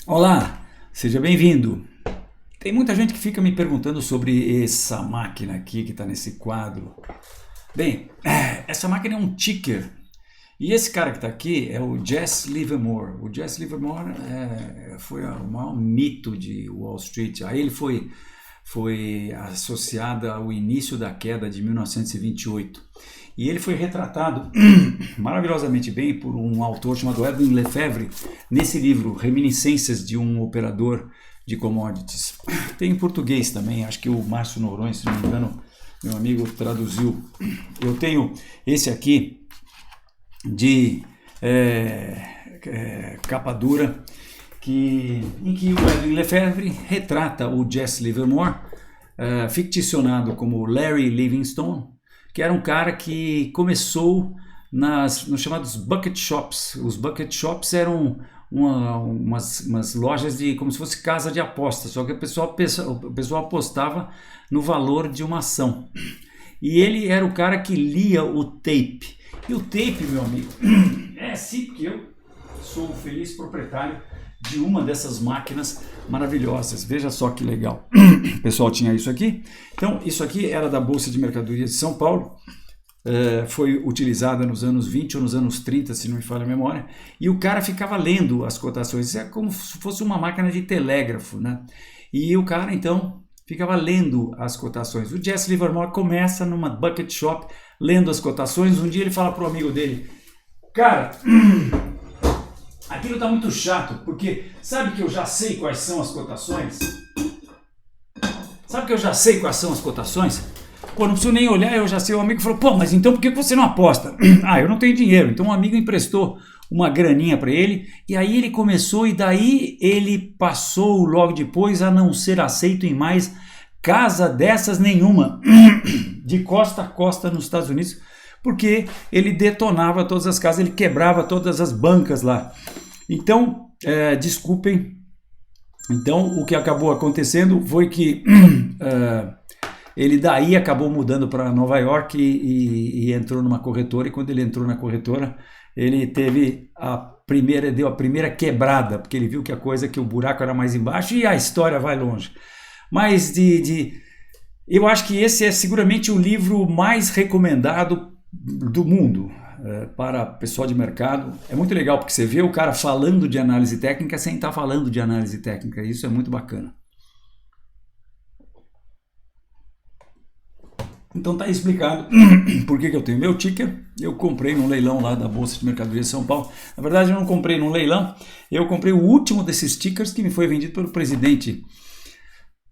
Olá, seja bem-vindo. Tem muita gente que fica me perguntando sobre essa máquina aqui que está nesse quadro. Bem, essa máquina é um ticker. E esse cara que está aqui é o Jesse Livermore. O Jesse Livermore foi o maior mito de Wall Street. Aí ele foi associado ao início da queda de 1928. E ele foi retratado maravilhosamente bem por um autor chamado Edwin Lefebvre nesse livro, Reminiscências de um Operador de Commodities. Tem em português também, acho que o Márcio Noronha, se não me engano, meu amigo, traduziu. Eu tenho esse aqui de capa dura, em que o Edwin Lefebvre retrata o Jesse Livermore, ficticionado como Larry Livingstone, que era um cara que começou nos chamados bucket shops. Os bucket shops eram umas lojas como se fosse casa de apostas, só que o pessoal apostava no valor de uma ação. E ele era o cara que lia o tape. E o tape, meu amigo, é assim que eu sou o feliz proprietário de uma dessas máquinas maravilhosas. Veja só que legal. O pessoal tinha isso aqui. Então, isso aqui era da Bolsa de Mercadorias de São Paulo. Foi utilizada nos anos 20 ou nos anos 30, se não me falha a memória. E o cara ficava lendo as cotações. Isso é como se fosse uma máquina de telégrafo, né? E o cara, então, ficava lendo as cotações. O Jesse Livermore começa numa bucket shop, lendo as cotações. Um dia ele fala para o amigo dele: cara, aquilo tá muito chato, porque sabe que eu já sei quais são as cotações? Pô, não preciso nem olhar, eu já sei. O amigo falou: pô, mas então por que você não aposta? Ah, eu não tenho dinheiro. Então um amigo emprestou uma graninha para ele, e aí ele começou, e daí ele passou logo depois a não ser aceito em mais casa dessas nenhuma, de costa a costa nos Estados Unidos, porque ele detonava todas as casas, ele quebrava todas as bancas lá. Então, desculpem. Então, o que acabou acontecendo foi que ele daí acabou mudando para Nova York e entrou numa corretora, e quando ele entrou na corretora, ele deu a primeira quebrada, porque ele viu que o buraco era mais embaixo, e a história vai longe. Mas eu acho que esse é seguramente o livro mais recomendado do mundo para pessoal de mercado. É muito legal, porque você vê o cara falando de análise técnica sem estar falando de análise técnica. Isso é muito bacana. Então tá explicado por que eu tenho meu ticker. Eu comprei num leilão lá da Bolsa de Mercadorias de São Paulo. Na verdade, eu não comprei num leilão, eu comprei o último desses tickers que me foi vendido pelo presidente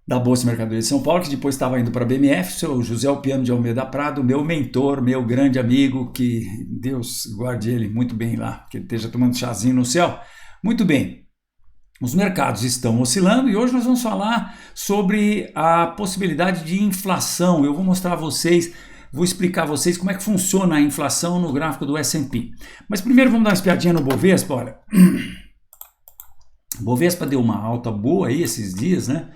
da Bolsa de Mercadorias de São Paulo, que depois estava indo para a BMF, o seu José Alpiano de Almeida Prado, meu mentor, meu grande amigo, que Deus guarde ele muito bem lá, que ele esteja tomando chazinho no céu. Muito bem. Os mercados estão oscilando e hoje nós vamos falar sobre a possibilidade de inflação. Eu vou mostrar a vocês, vou explicar a vocês como é que funciona a inflação no gráfico do S&P. Mas primeiro vamos dar uma espiadinha no Bovespa. Olha, o Bovespa deu uma alta boa aí esses dias, né?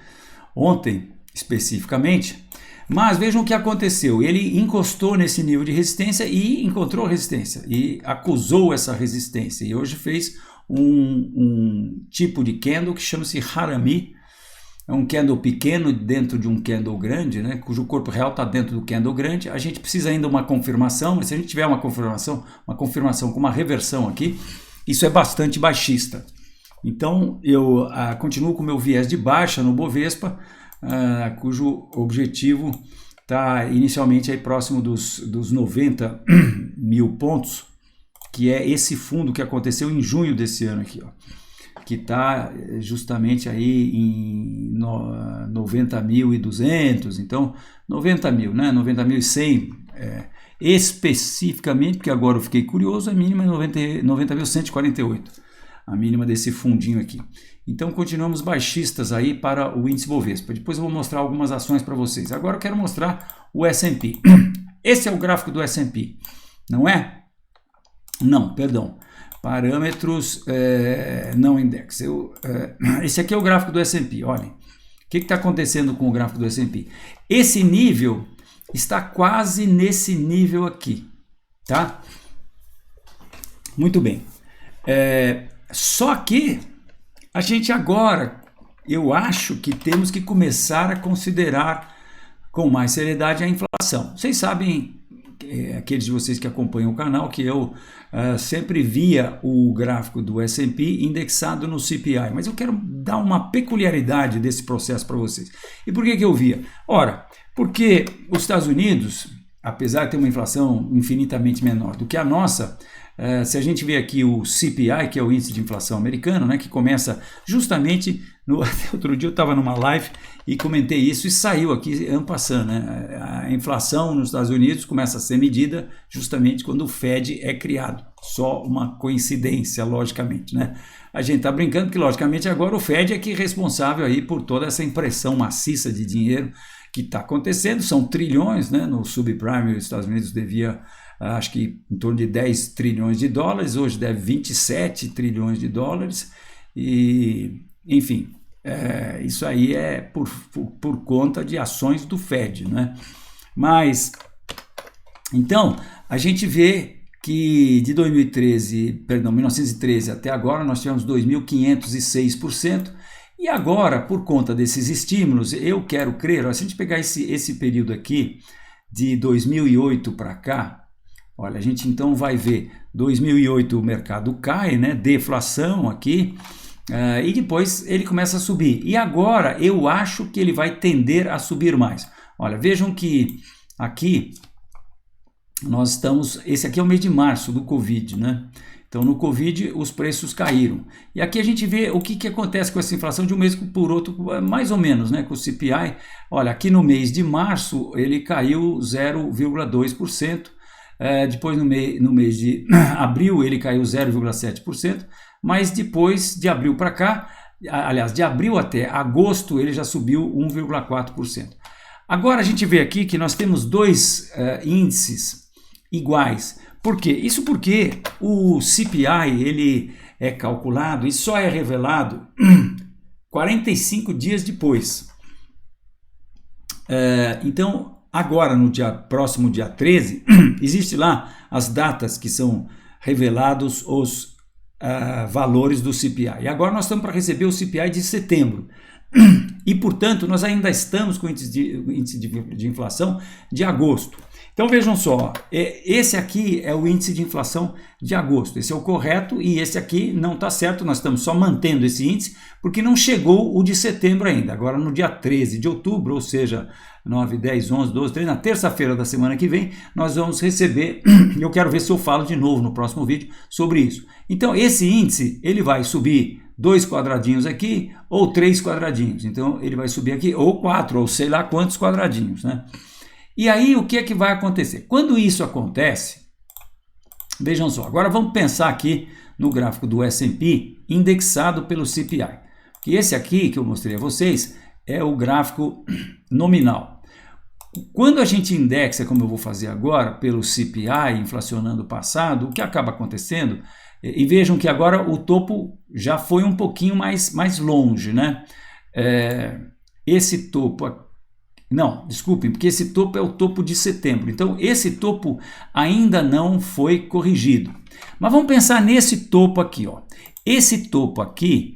Ontem especificamente. Mas vejam o que aconteceu. Ele encostou nesse nível de resistência e encontrou resistência e acusou essa resistência. E hoje fez um tipo de candle que chama-se Harami. É um candle pequeno dentro de um candle grande, né, cujo corpo real está dentro do candle grande. A gente precisa ainda uma confirmação, mas se a gente tiver uma confirmação com uma reversão aqui, isso é bastante baixista. Então eu continuo com o meu viés de baixa no Bovespa, cujo objetivo está inicialmente aí próximo dos 90 mil pontos, que é esse fundo que aconteceu em junho desse ano aqui, ó, que está justamente aí em 90.200, então 90 mil, né? 90.100 especificamente, porque agora eu fiquei curioso, a mínima é 90.148, a mínima desse fundinho aqui. Então continuamos baixistas aí para o índice Bovespa. Depois eu vou mostrar algumas ações para vocês. Agora eu quero mostrar o S&P. Esse é o gráfico do S&P, não é? Não, perdão. Parâmetros não index. Esse aqui é o gráfico do S&P. Olhem, o que está acontecendo com o gráfico do S&P? Esse nível está quase nesse nível aqui, tá? Muito bem. Só que a gente agora, eu acho que temos que começar a considerar com mais seriedade a inflação. Vocês sabem, aqueles de vocês que acompanham o canal, que eu sempre via o gráfico do S&P indexado no CPI, mas eu quero dar uma peculiaridade desse processo para vocês. E por que eu via? Ora, porque os Estados Unidos, apesar de ter uma inflação infinitamente menor do que a nossa, se a gente vê aqui o CPI, que é o índice de inflação americano, né, que começa justamente outro dia eu estava numa live e comentei isso e saiu aqui en passant, né? A inflação nos Estados Unidos começa a ser medida justamente quando o Fed é criado. Só uma coincidência, logicamente, né? A gente está brincando que, logicamente, agora o Fed é que é responsável aí por toda essa impressão maciça de dinheiro que está acontecendo. São trilhões, né? No subprime, os Estados Unidos devia, acho que em torno de 10 trilhões de dólares, hoje deve 27 trilhões de dólares e, enfim, isso aí é por conta de ações do Fed, né? Mas, então, a gente vê que de 1913 até agora nós tivemos 2.506%, e agora, por conta desses estímulos, eu quero crer, se a gente pegar esse período aqui, de 2008 para cá, olha, a gente então vai ver 2008 o mercado cai, né? Deflação aqui, e depois ele começa a subir. E agora eu acho que ele vai tender a subir mais. Olha, vejam que aqui nós estamos, esse aqui é o mês de março do Covid, né? Então no Covid os preços caíram. E aqui a gente vê o que acontece com essa inflação de um mês por outro, mais ou menos, né? Com o CPI, olha, aqui no mês de março ele caiu 0,2%. Depois no mês de abril ele caiu 0,7%, mas depois de abril para cá, aliás, de abril até agosto ele já subiu 1,4%. Agora a gente vê aqui que nós temos dois índices iguais. Por quê? Isso porque o CPI ele é calculado e só é revelado 45 dias depois. Então, agora, no próximo dia 13, existe lá as datas que são revelados os valores do CPI. E agora nós estamos para receber o CPI de setembro. E, portanto, nós ainda estamos com o índice de inflação de agosto. Então, vejam só, esse aqui é o índice de inflação de agosto. Esse é o correto e esse aqui não está certo. Nós estamos só mantendo esse índice porque não chegou o de setembro ainda. Agora, no dia 13 de outubro, ou seja, 9, 10, 11, 12, 13, na terça-feira da semana que vem, nós vamos receber, e eu quero ver se eu falo de novo no próximo vídeo sobre isso. Então, esse índice, ele vai subir 2 quadradinhos aqui, ou 3 quadradinhos. Então, ele vai subir aqui, ou 4, ou sei lá quantos quadradinhos, né? E aí, o que é que vai acontecer? Quando isso acontece, vejam só, agora vamos pensar aqui no gráfico do S&P indexado pelo CPI. Que esse aqui, que eu mostrei a vocês, é o gráfico nominal. Quando a gente indexa, como eu vou fazer agora, pelo CPI, inflacionando o passado, o que acaba acontecendo, e vejam que agora o topo já foi um pouquinho mais longe, né? Esse topo aqui, não, desculpem, porque esse topo é o topo de setembro. Então, esse topo ainda não foi corrigido. Mas vamos pensar nesse topo aqui, ó. Esse topo aqui,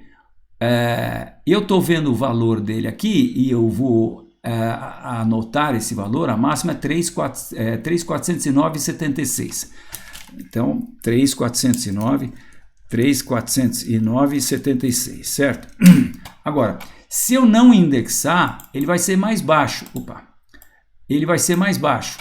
eu estou vendo o valor dele aqui e eu vou anotar esse valor. A máxima é 3.409,76. Então, 3.409,76, certo? Agora, se eu não indexar, ele vai ser mais baixo. Ele vai ser mais baixo.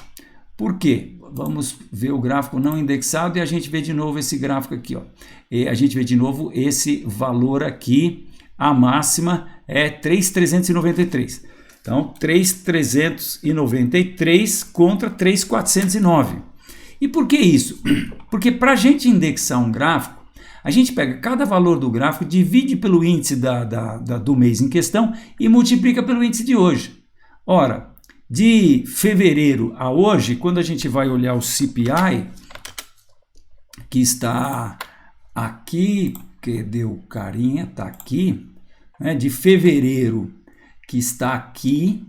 Por quê? Vamos ver o gráfico não indexado e a gente vê de novo esse gráfico aqui, ó. E a gente vê de novo esse valor aqui. A máxima é 3.393. Então, 3.393 contra 3.409. E por que isso? Porque para a gente indexar um gráfico, a gente pega cada valor do gráfico, divide pelo índice do mês em questão e multiplica pelo índice de hoje. Ora, de fevereiro a hoje, quando a gente vai olhar o CPI, que está aqui, cadê o carinha? Está aqui, né? De fevereiro, que está aqui,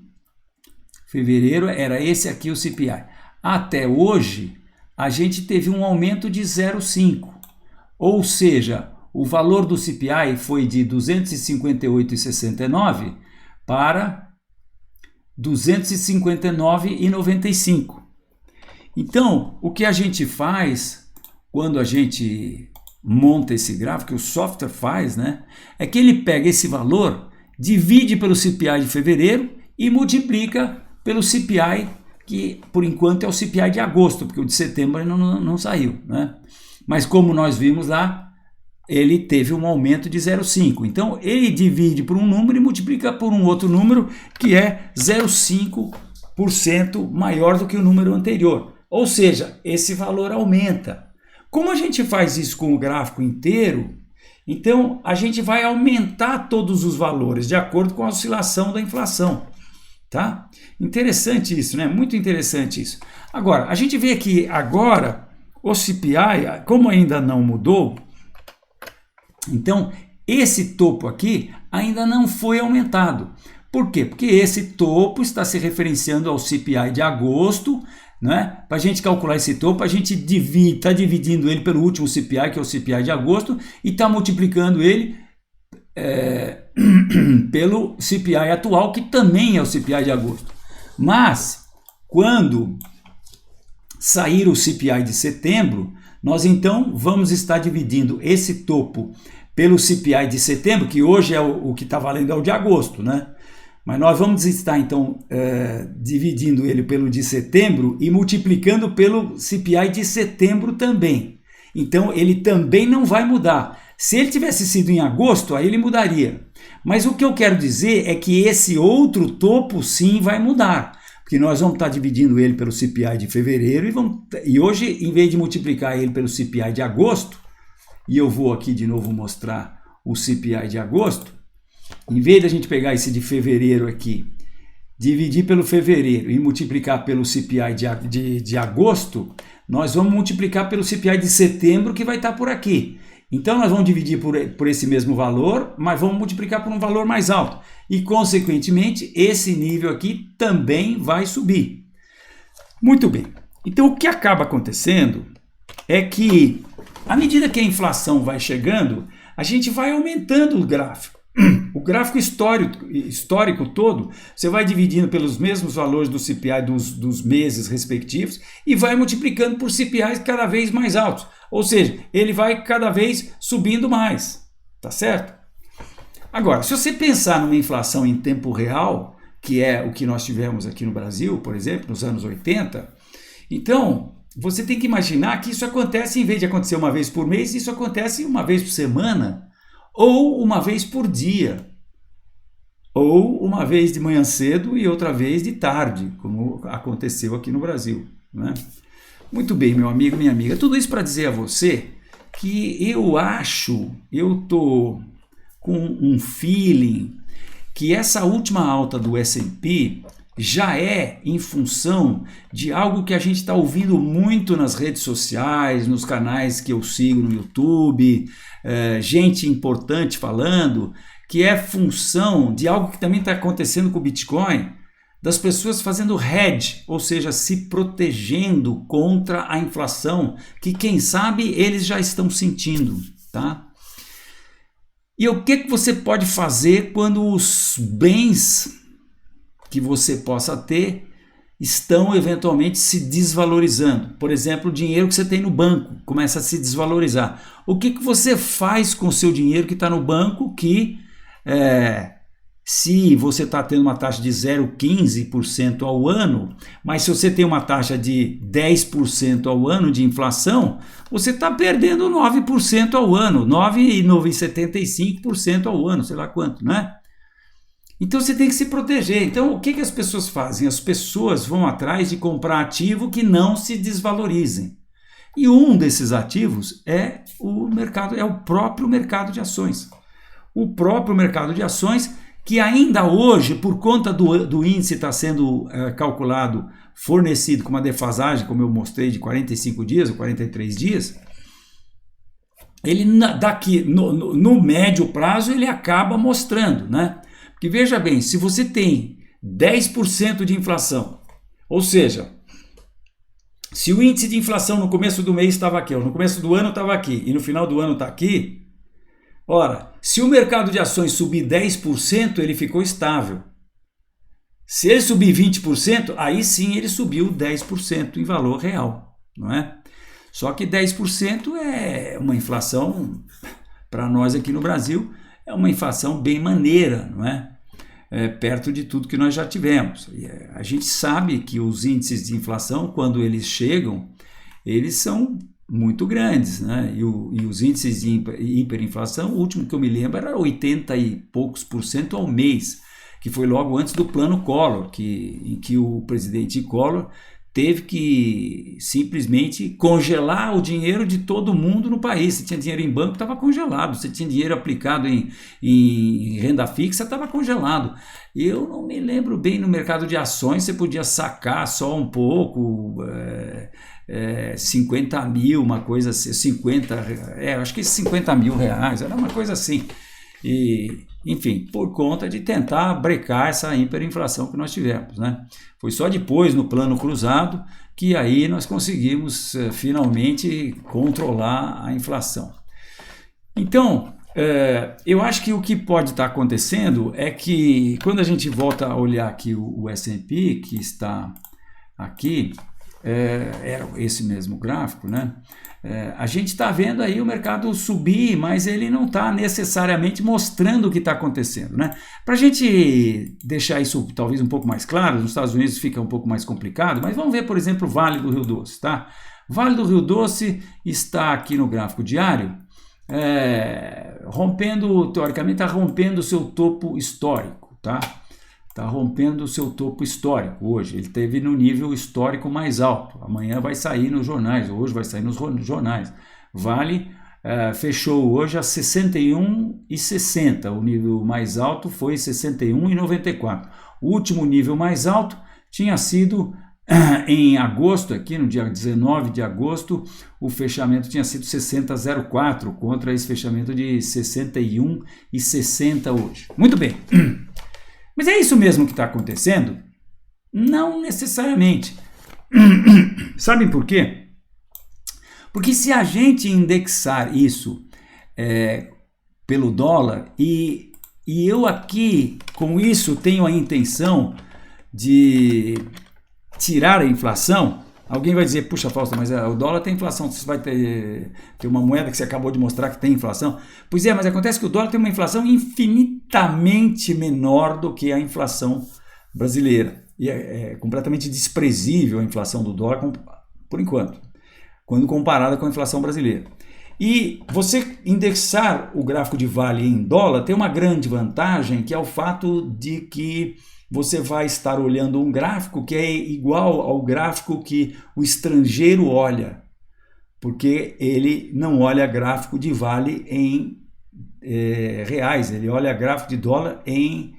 fevereiro era esse aqui o CPI. Até hoje, a gente teve um aumento de 0,5. Ou seja, o valor do CPI foi de 258,69 para 259,95. Então, o que a gente faz quando a gente monta esse gráfico, que o software faz, né, é que ele pega esse valor, divide pelo CPI de fevereiro e multiplica pelo CPI, que por enquanto é o CPI de agosto, porque o de setembro não saiu, né? Mas como nós vimos lá, ele teve um aumento de 0,5. Então, ele divide por um número e multiplica por um outro número que é 0,5% maior do que o número anterior. Ou seja, esse valor aumenta. Como a gente faz isso com o gráfico inteiro, então a gente vai aumentar todos os valores de acordo com a oscilação da inflação. Tá? Interessante isso, né? Muito interessante isso. Agora, a gente vê que agora o CPI, como ainda não mudou, então esse topo aqui ainda não foi aumentado. Por quê? Porque esse topo está se referenciando ao CPI de agosto, né? Para a gente calcular esse topo, a gente está dividindo ele pelo último CPI, que é o CPI de agosto, e está multiplicando ele pelo CPI atual, que também é o CPI de agosto. Mas, quando sair o CPI de setembro, nós então vamos estar dividindo esse topo pelo CPI de setembro, que hoje é o que está valendo é o de agosto, né? Mas nós vamos estar então dividindo ele pelo de setembro e multiplicando pelo CPI de setembro também. Então ele também não vai mudar. Se ele tivesse sido em agosto, aí ele mudaria. Mas o que eu quero dizer é que esse outro topo sim vai mudar. Porque nós vamos estar dividindo ele pelo CPI de fevereiro e hoje, em vez de multiplicar ele pelo CPI de agosto, e eu vou aqui de novo mostrar o CPI de agosto, em vez da gente pegar esse de fevereiro aqui, dividir pelo fevereiro e multiplicar pelo CPI de agosto, nós vamos multiplicar pelo CPI de setembro, que vai estar por aqui. Então nós vamos dividir por esse mesmo valor, mas vamos multiplicar por um valor mais alto. E, consequentemente, esse nível aqui também vai subir. Muito bem. Então o que acaba acontecendo é que, à medida que a inflação vai chegando, a gente vai aumentando o gráfico. O gráfico histórico todo, você vai dividindo pelos mesmos valores do CPI dos meses respectivos e vai multiplicando por CPIs cada vez mais altos. Ou seja, ele vai cada vez subindo mais, tá certo? Agora, se você pensar numa inflação em tempo real, que é o que nós tivemos aqui no Brasil, por exemplo, nos anos 80, então você tem que imaginar que isso acontece, em vez de acontecer uma vez por mês, isso acontece uma vez por semana, ou uma vez por dia, ou uma vez de manhã cedo e outra vez de tarde, como aconteceu aqui no Brasil, né? Muito bem, meu amigo, minha amiga, tudo isso para dizer a você que eu tô com um feeling que essa última alta do S&P já é em função de algo que a gente está ouvindo muito nas redes sociais, nos canais que eu sigo no YouTube, gente importante falando, que é função de algo que também está acontecendo com o Bitcoin, das pessoas fazendo hedge, ou seja, se protegendo contra a inflação, que quem sabe eles já estão sentindo, tá? E o que você pode fazer quando os bens que você possa ter estão eventualmente se desvalorizando? Por exemplo, o dinheiro que você tem no banco começa a se desvalorizar. O que você faz com o seu dinheiro que está no banco que, se você está tendo uma taxa de 0,15% ao ano, mas se você tem uma taxa de 10% ao ano de inflação, você está perdendo 9% ao ano, 9,75% ao ano, sei lá quanto, né? Então você tem que se proteger. Então o que as pessoas fazem? As pessoas vão atrás de comprar ativo que não se desvalorizem. E um desses ativos é o próprio mercado de ações. O próprio mercado de ações, que ainda hoje, por conta do índice estar sendo calculado, fornecido com uma defasagem, como eu mostrei, de 45 dias ou 43 dias, ele daqui no médio prazo ele acaba mostrando, né? Porque veja bem, se você tem 10% de inflação, ou seja, se o índice de inflação no começo do mês estava aqui, ou no começo do ano estava aqui, e no final do ano está aqui, Ora, se o mercado de ações subir 10%, ele ficou estável. Se ele subir 20%, aí sim ele subiu 10% em valor real, não é? Só que 10% é uma inflação, para nós aqui no Brasil, é uma inflação bem maneira, não é? Perto de tudo que nós já tivemos. A gente sabe que os índices de inflação, quando eles chegam, eles são muito grandes, né? E os índices de hiperinflação, o último que eu me lembro era 80 e poucos % ao mês, que foi logo antes do plano Collor, em que o presidente Collor teve que simplesmente congelar o dinheiro de todo mundo no país. Se tinha dinheiro em banco, estava congelado. Se tinha dinheiro aplicado em renda fixa, estava congelado. Eu não me lembro bem, no mercado de ações você podia sacar só um pouco, 50 mil, uma coisa assim, acho que 50 mil reais, era uma coisa assim. E, enfim, por conta de tentar brecar essa hiperinflação que nós tivemos, né? Foi só depois, no plano cruzado, que aí nós conseguimos finalmente controlar a inflação. Então, eu acho que o que pode estar acontecendo é que, quando a gente volta a olhar aqui o S&P, que está aqui, era esse mesmo gráfico, né? A gente está vendo aí o mercado subir, mas ele não está necessariamente mostrando o que está acontecendo, né? Para a gente deixar isso talvez um pouco mais claro, nos Estados Unidos fica um pouco mais complicado, mas vamos ver, por exemplo, o Vale do Rio Doce, tá? O Vale do Rio Doce está aqui no gráfico diário, teoricamente está rompendo o seu topo histórico, tá? Está rompendo o seu topo histórico hoje. Ele esteve no nível histórico mais alto. Amanhã vai sair nos jornais, hoje vai sair nos jornais. Vale fechou hoje a 61,60. O nível mais alto foi 61,94. O último nível mais alto tinha sido em agosto, aqui no dia 19 de agosto, o fechamento tinha sido 60,04 contra esse fechamento de 61,60 hoje. Muito bem. Mas é isso mesmo que está acontecendo? Não necessariamente. Sabem por quê? Porque se a gente indexar isso pelo dólar, e eu aqui com isso tenho a intenção de tirar a inflação, alguém vai dizer, puxa Fausto, mas o dólar tem inflação, você vai ter uma moeda que você acabou de mostrar que tem inflação. Pois é, mas acontece que o dólar tem uma inflação infinitamente menor do que a inflação brasileira. E é completamente desprezível a inflação do dólar, por enquanto, quando comparada com a inflação brasileira. E você indexar o gráfico de Vale em dólar tem uma grande vantagem, que é o fato de que você vai estar olhando um gráfico que é igual ao gráfico que o estrangeiro olha, porque ele não olha gráfico de Vale em reais, ele olha gráfico de dólar em...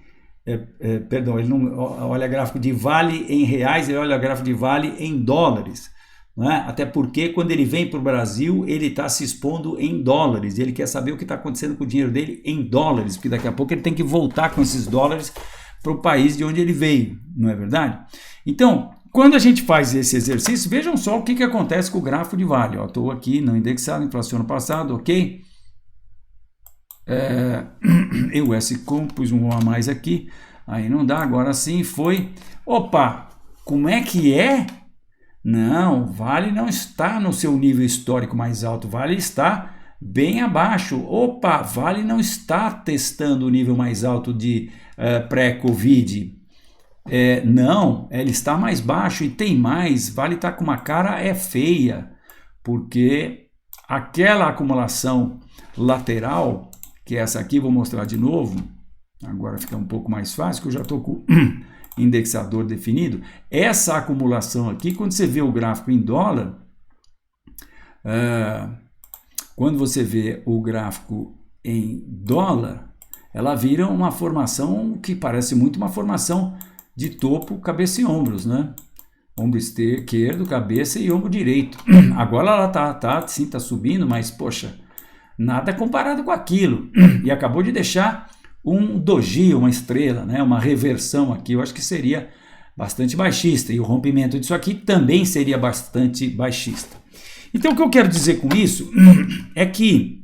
ele não olha gráfico de Vale em reais, ele olha gráfico de Vale em dólares. Não é? Até porque quando ele vem para o Brasil, ele está se expondo em dólares, ele quer saber o que está acontecendo com o dinheiro dele em dólares, porque daqui a pouco ele tem que voltar com esses dólares para o país de onde ele veio, não é verdade? Então, quando a gente faz esse exercício, vejam só o que acontece com o gráfico de Vale. Estou aqui no indexado, inflação ano passado, ok? Eu pus um a mais aqui, aí não dá, agora sim foi. Opa, como é que é? Não, Vale não está no seu nível histórico mais alto, Vale está bem abaixo. Opa, Vale não está testando o nível mais alto de pré-Covid. Não, ele está mais baixo e tem mais. Vale está com uma cara feia, porque aquela acumulação lateral, que é essa aqui, vou mostrar de novo, agora fica um pouco mais fácil, que eu já estou com indexador definido. Essa acumulação aqui, quando você vê o gráfico em dólar, quando você vê o gráfico em dólar, ela vira uma formação que parece muito uma formação de topo, cabeça e ombros, né? Ombro esquerdo, cabeça e ombro direito. Agora ela tá subindo, mas, poxa, nada comparado com aquilo. E acabou de deixar um doji, uma estrela, né? Uma reversão aqui. Eu acho que seria bastante baixista. E o rompimento disso aqui também seria bastante baixista. Então, o que eu quero dizer com isso é que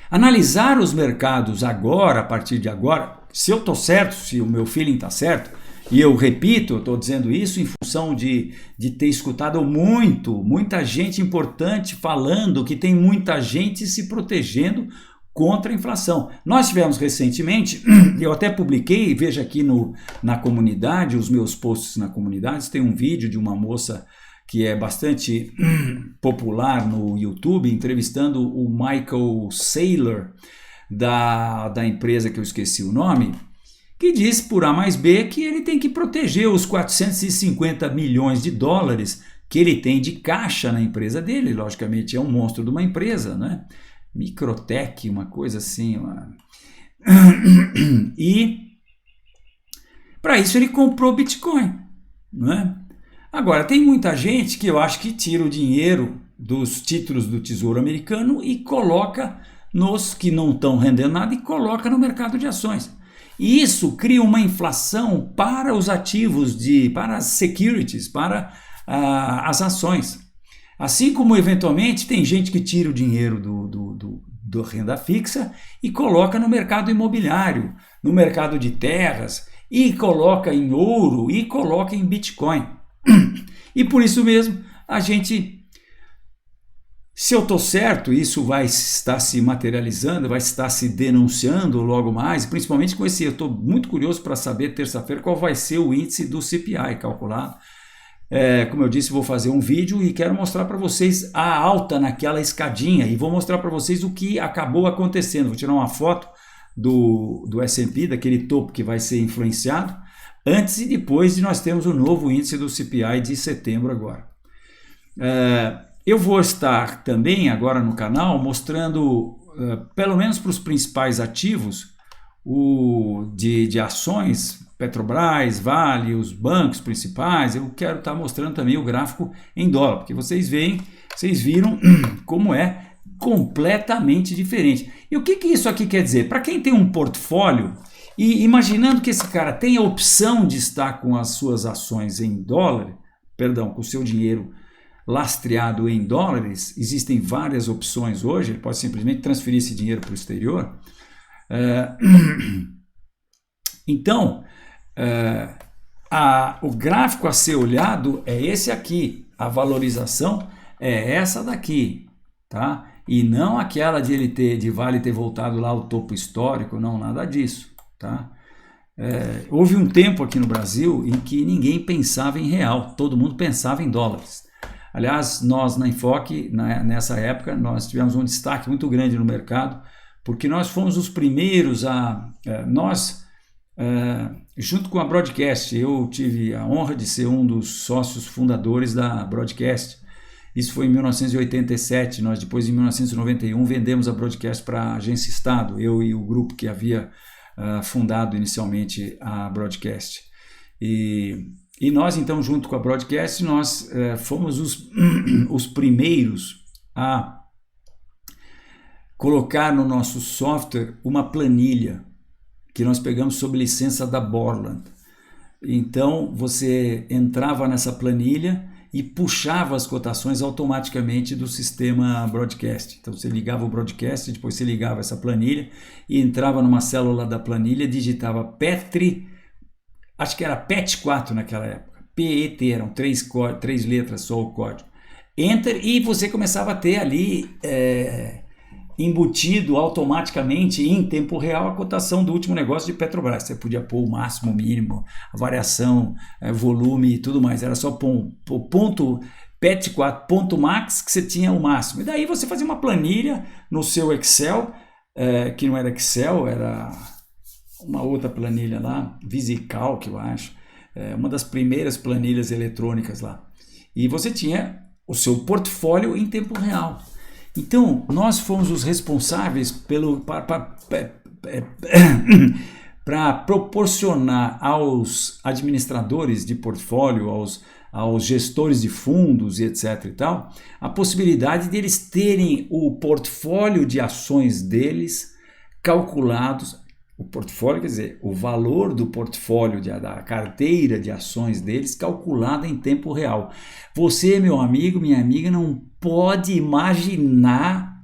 Analisar os mercados agora, a partir de agora, se eu estou certo, se o meu feeling está certo, e eu repito, eu estou dizendo isso em função de ter escutado muita gente importante falando que tem muita gente se protegendo contra a inflação. Nós tivemos recentemente, eu até publiquei, veja aqui na comunidade, os meus posts na comunidade, tem um vídeo de uma moça que é bastante popular no YouTube, entrevistando o Michael Saylor, da empresa que eu esqueci o nome, que diz por A mais B que ele tem que proteger os 450 milhões de dólares que ele tem de caixa na empresa dele. Logicamente é um monstro de uma empresa, né? Microtech, uma coisa assim. E para isso ele comprou Bitcoin, né? Agora, tem muita gente que eu acho que tira o dinheiro dos títulos do Tesouro Americano e coloca nos que não estão rendendo nada e coloca no mercado de ações. E isso cria uma inflação para os ativos, para as securities, para as ações. Assim como, eventualmente, tem gente que tira o dinheiro do renda fixa e coloca no mercado imobiliário, no mercado de terras, e coloca em ouro, e coloca em Bitcoin. E por isso mesmo, a gente, se eu estou certo, isso vai estar se materializando, vai estar se denunciando logo mais, principalmente com esse, eu estou muito curioso para saber, terça-feira, qual vai ser o índice do CPI calculado. Como eu disse, vou fazer um vídeo e quero mostrar para vocês a alta naquela escadinha e vou mostrar para vocês o que acabou acontecendo. Vou tirar uma foto do S&P, daquele topo que vai ser influenciado, antes e depois de nós termos o novo índice do CPI de setembro agora. Eu vou estar também agora no canal mostrando, pelo menos para os principais ativos de ações, Petrobras, Vale, os bancos principais, eu quero estar mostrando também o gráfico em dólar, porque vocês viram como é completamente diferente. E o que isso aqui quer dizer? Para quem tem um portfólio, e imaginando que esse cara tem a opção de estar com as suas ações em dólar, com o seu dinheiro lastreado em dólares, existem várias opções hoje, ele pode simplesmente transferir esse dinheiro para o exterior. Então, o gráfico a ser olhado é esse aqui, a valorização é essa daqui, tá? E não aquela de Vale ter voltado lá ao topo histórico, não, nada disso. Tá? Houve um tempo aqui no Brasil em que ninguém pensava em real, todo mundo pensava em dólares. Aliás, nós na Enfoque, nessa época, nós tivemos um destaque muito grande no mercado, porque nós fomos os primeiros junto com a Broadcast, eu tive a honra de ser um dos sócios fundadores da Broadcast. Isso foi em 1987, nós depois em 1991 vendemos a Broadcast para a Agência Estado, eu e o grupo que havia fundado inicialmente a Broadcast. E nós, então, junto com a Broadcast, nós fomos os primeiros a colocar no nosso software uma planilha que nós pegamos sob licença da Borland. Então, você entrava nessa planilha e puxava as cotações automaticamente do sistema Broadcast. Então você ligava o Broadcast, depois você ligava essa planilha e entrava numa célula da planilha, digitava Petri, acho que era PET4 naquela época, PET, eram três letras só o código. Enter e você começava a ter ali embutido automaticamente em tempo real a cotação do último negócio de Petrobras. Você podia pôr o máximo, o mínimo, a variação, volume e tudo mais. Era só pôr o ponto PET4, ponto max, que você tinha o máximo. E daí você fazia uma planilha no seu Excel, que não era Excel, era uma outra planilha lá, VisiCalc, eu acho, uma das primeiras planilhas eletrônicas lá. E você tinha o seu portfólio em tempo real. Então, nós fomos os responsáveis para proporcionar aos administradores de portfólio, aos gestores de fundos e etc. e tal, a possibilidade de eles terem o portfólio de ações deles calculados. O portfólio, quer dizer, o valor do portfólio, da carteira de ações deles calculada em tempo real. Você, meu amigo, minha amiga, não pode imaginar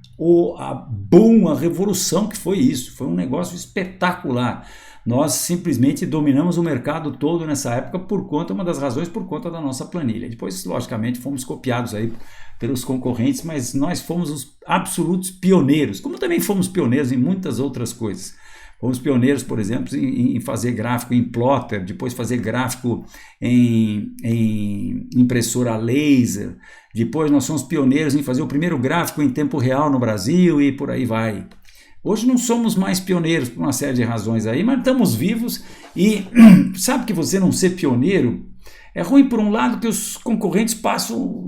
a boom, a revolução que foi isso. Foi um negócio espetacular. Nós simplesmente dominamos o mercado todo nessa época por conta, uma das razões, por conta da nossa planilha. Depois, logicamente, fomos copiados aí pelos concorrentes, mas nós fomos os absolutos pioneiros, como também fomos pioneiros em muitas outras coisas. Fomos pioneiros, por exemplo, em fazer gráfico em plotter, depois fazer gráfico em impressora laser. Depois nós somos pioneiros em fazer o primeiro gráfico em tempo real no Brasil e por aí vai. Hoje não somos mais pioneiros por uma série de razões aí, mas estamos vivos e sabe que você não ser pioneiro é ruim por um lado que os concorrentes passam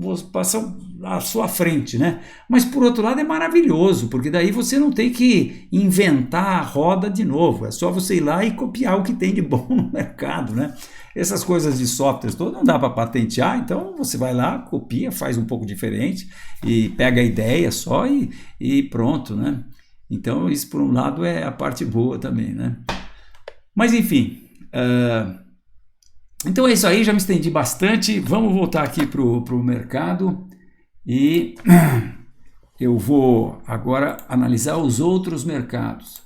à sua frente, né? Mas por outro lado é maravilhoso, porque daí você não tem que inventar a roda de novo, é só você ir lá e copiar o que tem de bom no mercado, né? Essas coisas de softwares todas não dá para patentear, então você vai lá, copia, faz um pouco diferente e pega a ideia só e pronto, né? Então isso por um lado é a parte boa também, né? Mas enfim, então é isso aí, já me estendi bastante, vamos voltar aqui para o mercado e eu vou agora analisar os outros mercados.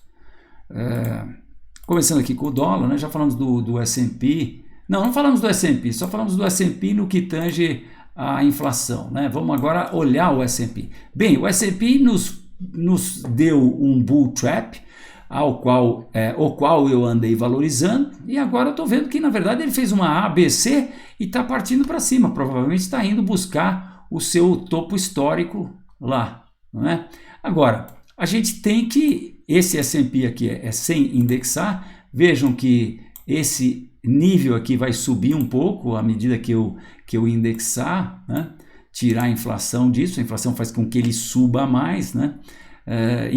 Começando aqui com o dólar, né? Já falamos do S&P, não falamos do S&P, só falamos do S&P no que tange a inflação, né? Vamos agora olhar o S&P. Bem, o S&P nos deu um bull trap, o qual eu andei valorizando, e agora eu estou vendo que na verdade ele fez uma ABC e está partindo para cima, provavelmente está indo buscar o seu topo histórico lá, não é? Agora, a gente tem que, esse S&P aqui é sem indexar, vejam que esse nível aqui vai subir um pouco à medida que eu indexar, né? Tirar a inflação disso, a inflação faz com que ele suba mais, né? A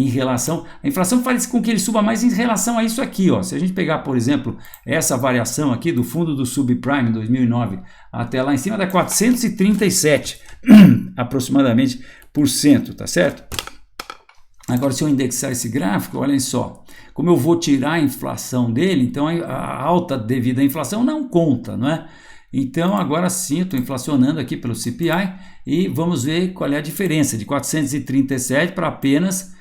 inflação faz com que ele suba mais em relação a isso aqui, ó. Se a gente pegar, por exemplo, essa variação aqui do fundo do subprime 2009 até lá em cima dá 437 aproximadamente por cento, tá certo? Agora, se eu indexar esse gráfico, olhem só, como eu vou tirar a inflação dele, então a alta devido à inflação não conta, não é? Então, agora sim, eu estou inflacionando aqui pelo CPI e vamos ver qual é a diferença de 437 para apenas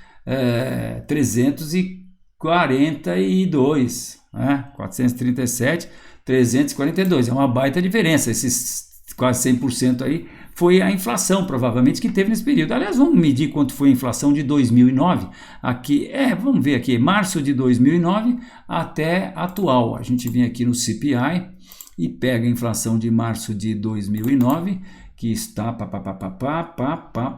342, né? 437, 342, é uma baita diferença, esses quase 100% aí foi a inflação provavelmente que teve nesse período. Aliás, vamos medir quanto foi a inflação de 2009, aqui, vamos ver aqui, março de 2009 até atual, a gente vem aqui no CPI, e pega a inflação de março de 2009, que está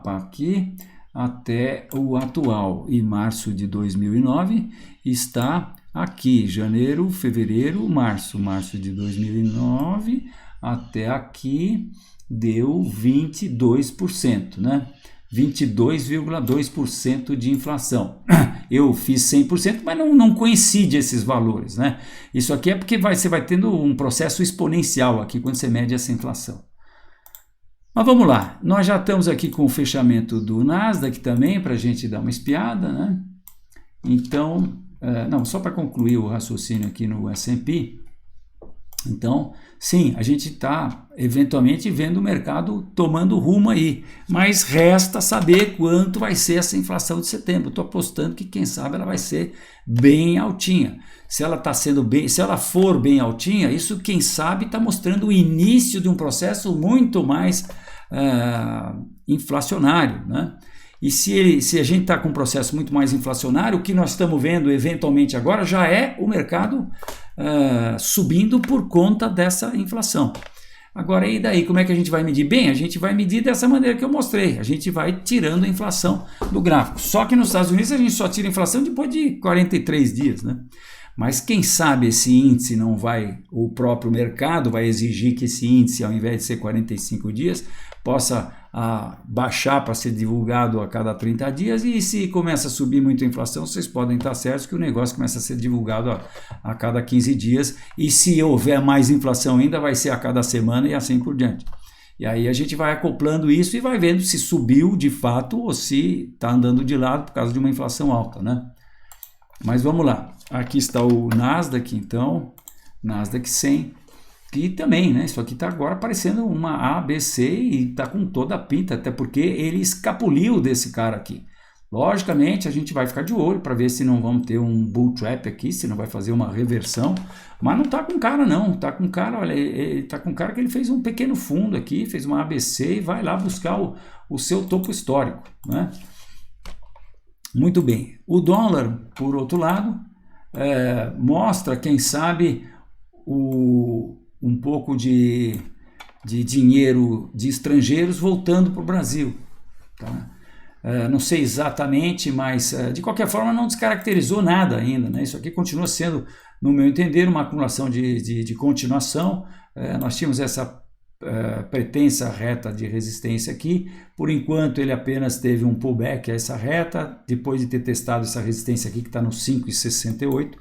aqui, até o atual. E março de 2009 está aqui, janeiro, fevereiro, março. Março de 2009 até aqui deu 22%, né? 22,2% de inflação. Eu fiz 100%, mas não coincide esses valores, né? Isso aqui é porque você vai tendo um processo exponencial aqui quando você mede essa inflação. Mas vamos lá, nós já estamos aqui com o fechamento do Nasdaq também, para a gente dar uma espiada, né? Então, só para concluir o raciocínio aqui no S&P, então, sim, a gente está eventualmente vendo o mercado tomando rumo aí, mas resta saber quanto vai ser essa inflação de setembro. Estou apostando que, quem sabe, ela vai ser bem altinha. Se ela for bem altinha, isso, quem sabe, está mostrando o início de um processo muito mais inflacionário, né? E se a gente está com um processo muito mais inflacionário, o que nós estamos vendo eventualmente agora já é o mercado subindo por conta dessa inflação. Agora, e daí, como é que a gente vai medir? Bem, a gente vai medir dessa maneira que eu mostrei. A gente vai tirando a inflação do gráfico. Só que nos Estados Unidos a gente só tira a inflação depois de 43 dias, né? Mas quem sabe esse índice não vai, o próprio mercado vai exigir que esse índice, ao invés de ser 45 dias, possa baixar para ser divulgado a cada 30 dias, e se começa a subir muito a inflação, vocês podem estar certos que o negócio começa a ser divulgado a cada 15 dias, e se houver mais inflação ainda, vai ser a cada semana e assim por diante. E aí a gente vai acoplando isso e vai vendo se subiu de fato ou se está andando de lado por causa de uma inflação alta, né? Mas vamos lá, aqui está o Nasdaq, então, Nasdaq 100, que também, né, isso aqui está agora parecendo uma ABC e está com toda a pinta, até porque ele escapuliu desse cara aqui. Logicamente, a gente vai ficar de olho para ver se não vamos ter um bull trap aqui, se não vai fazer uma reversão, mas não está com cara não, está com cara, olha, ele está com cara que ele fez um pequeno fundo aqui, fez uma ABC e vai lá buscar o seu topo histórico, né? Muito bem, o dólar, por outro lado, mostra, quem sabe, um pouco de dinheiro de estrangeiros voltando para o Brasil, tá? Não sei exatamente, mas de qualquer forma não descaracterizou nada ainda, né? Isso aqui continua sendo, no meu entender, uma acumulação de continuação. Nós tínhamos essa pretensa reta de resistência aqui, por enquanto ele apenas teve um pullback a essa reta, depois de ter testado essa resistência aqui que está no 5,68,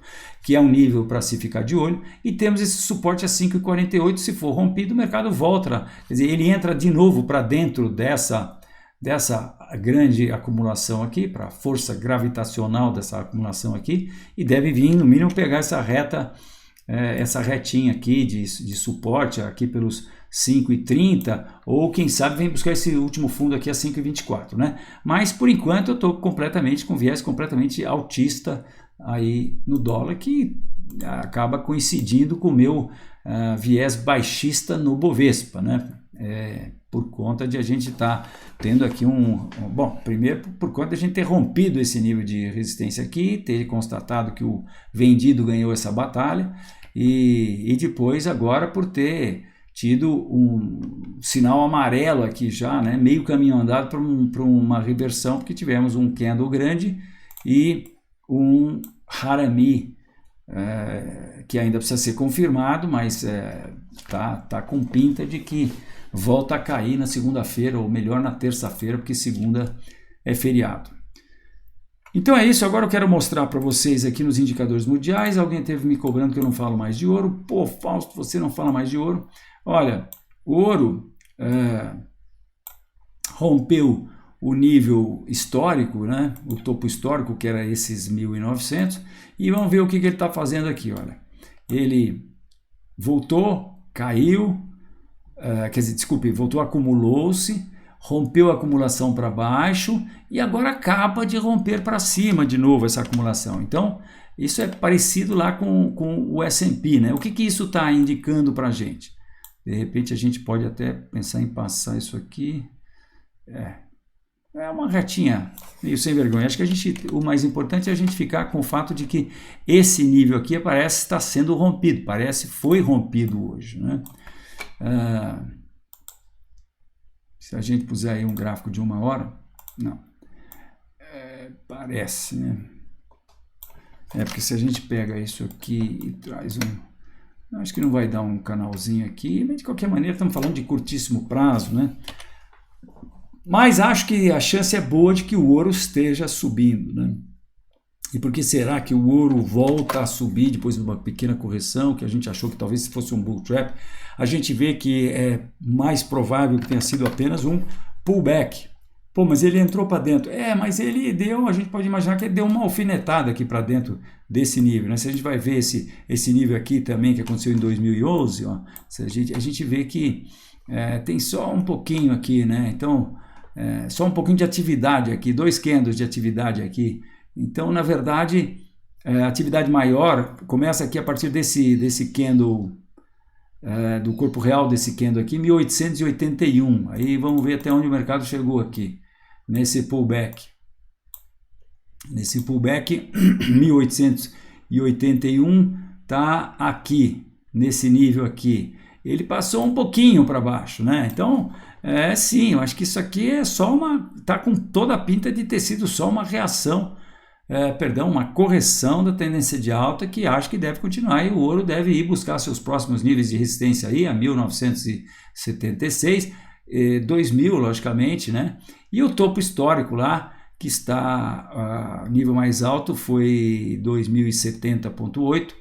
que é um nível para se ficar de olho, e temos esse suporte a 5,48, se for rompido o mercado volta, quer dizer, ele entra de novo para dentro dessa grande acumulação aqui, para a força gravitacional dessa acumulação aqui, e deve vir no mínimo pegar essa reta, essa retinha aqui de suporte aqui pelos 5,30, ou quem sabe vem buscar esse último fundo aqui a 5,24, né? Mas por enquanto eu estou completamente com viés completamente altista aí no dólar, que acaba coincidindo com o meu viés baixista no Bovespa, né? Por conta de a gente estar tendo aqui bom, primeiro por conta de a gente ter rompido esse nível de resistência aqui, ter constatado que o vendido ganhou essa batalha, e depois agora por ter tido um sinal amarelo aqui já, né, meio caminho andado para uma reversão, porque tivemos um candle grande e um harami, que ainda precisa ser confirmado, mas tá com pinta de que volta a cair na segunda-feira, ou melhor na terça-feira, porque segunda é feriado. Então é isso, agora eu quero mostrar para vocês aqui nos indicadores mundiais. Alguém teve me cobrando que eu não falo mais de ouro. Pô, Fausto, você não fala mais de ouro. Olha, o ouro rompeu o nível histórico, né? O topo histórico, que era esses 1.900, e vamos ver o que ele está fazendo aqui. Olha, ele voltou, caiu, quer dizer, desculpe, voltou, acumulou-se, rompeu a acumulação para baixo e agora acaba de romper para cima de novo essa acumulação. Então, isso é parecido lá com o S&P, né? O que isso está indicando para a gente? De repente a gente pode até pensar em passar isso aqui. É uma retinha meio sem vergonha. Acho que o mais importante é a gente ficar com o fato de que esse nível aqui parece estar sendo rompido, foi rompido hoje, né? Se a gente puser aí um gráfico de 1 hora, não, parece, né? Porque se a gente pega isso aqui e traz acho que não vai dar um canalzinho aqui, mas de qualquer maneira estamos falando de curtíssimo prazo, né? Mas acho que a chance é boa de que o ouro esteja subindo, né? E por que será que o ouro volta a subir depois de uma pequena correção, que a gente achou que talvez fosse um bull trap? A gente vê que é mais provável que tenha sido apenas um pullback. Pô, mas ele entrou para dentro. Mas ele deu, a gente pode imaginar que ele deu uma alfinetada aqui para dentro desse nível, né? Se a gente vai ver esse nível aqui também, que aconteceu em 2011, ó, a gente vê que tem só um pouquinho aqui, né? Então, só um pouquinho de atividade aqui, 2 candles de atividade aqui. Então, na verdade, a atividade maior começa aqui a partir desse candle, do corpo real desse candle aqui, 1881. Aí vamos ver até onde o mercado chegou aqui, nesse pullback. Nesse pullback, 1881 está aqui, nesse nível aqui. Ele passou um pouquinho para baixo, né? Então, sim, eu acho que isso aqui é só está com toda a pinta de ter sido só uma reação, uma correção da tendência de alta, que acho que deve continuar, e o ouro deve ir buscar seus próximos níveis de resistência aí, a 1976, 2000, logicamente, né? E o topo histórico lá, que está nível mais alto, foi 2070,8,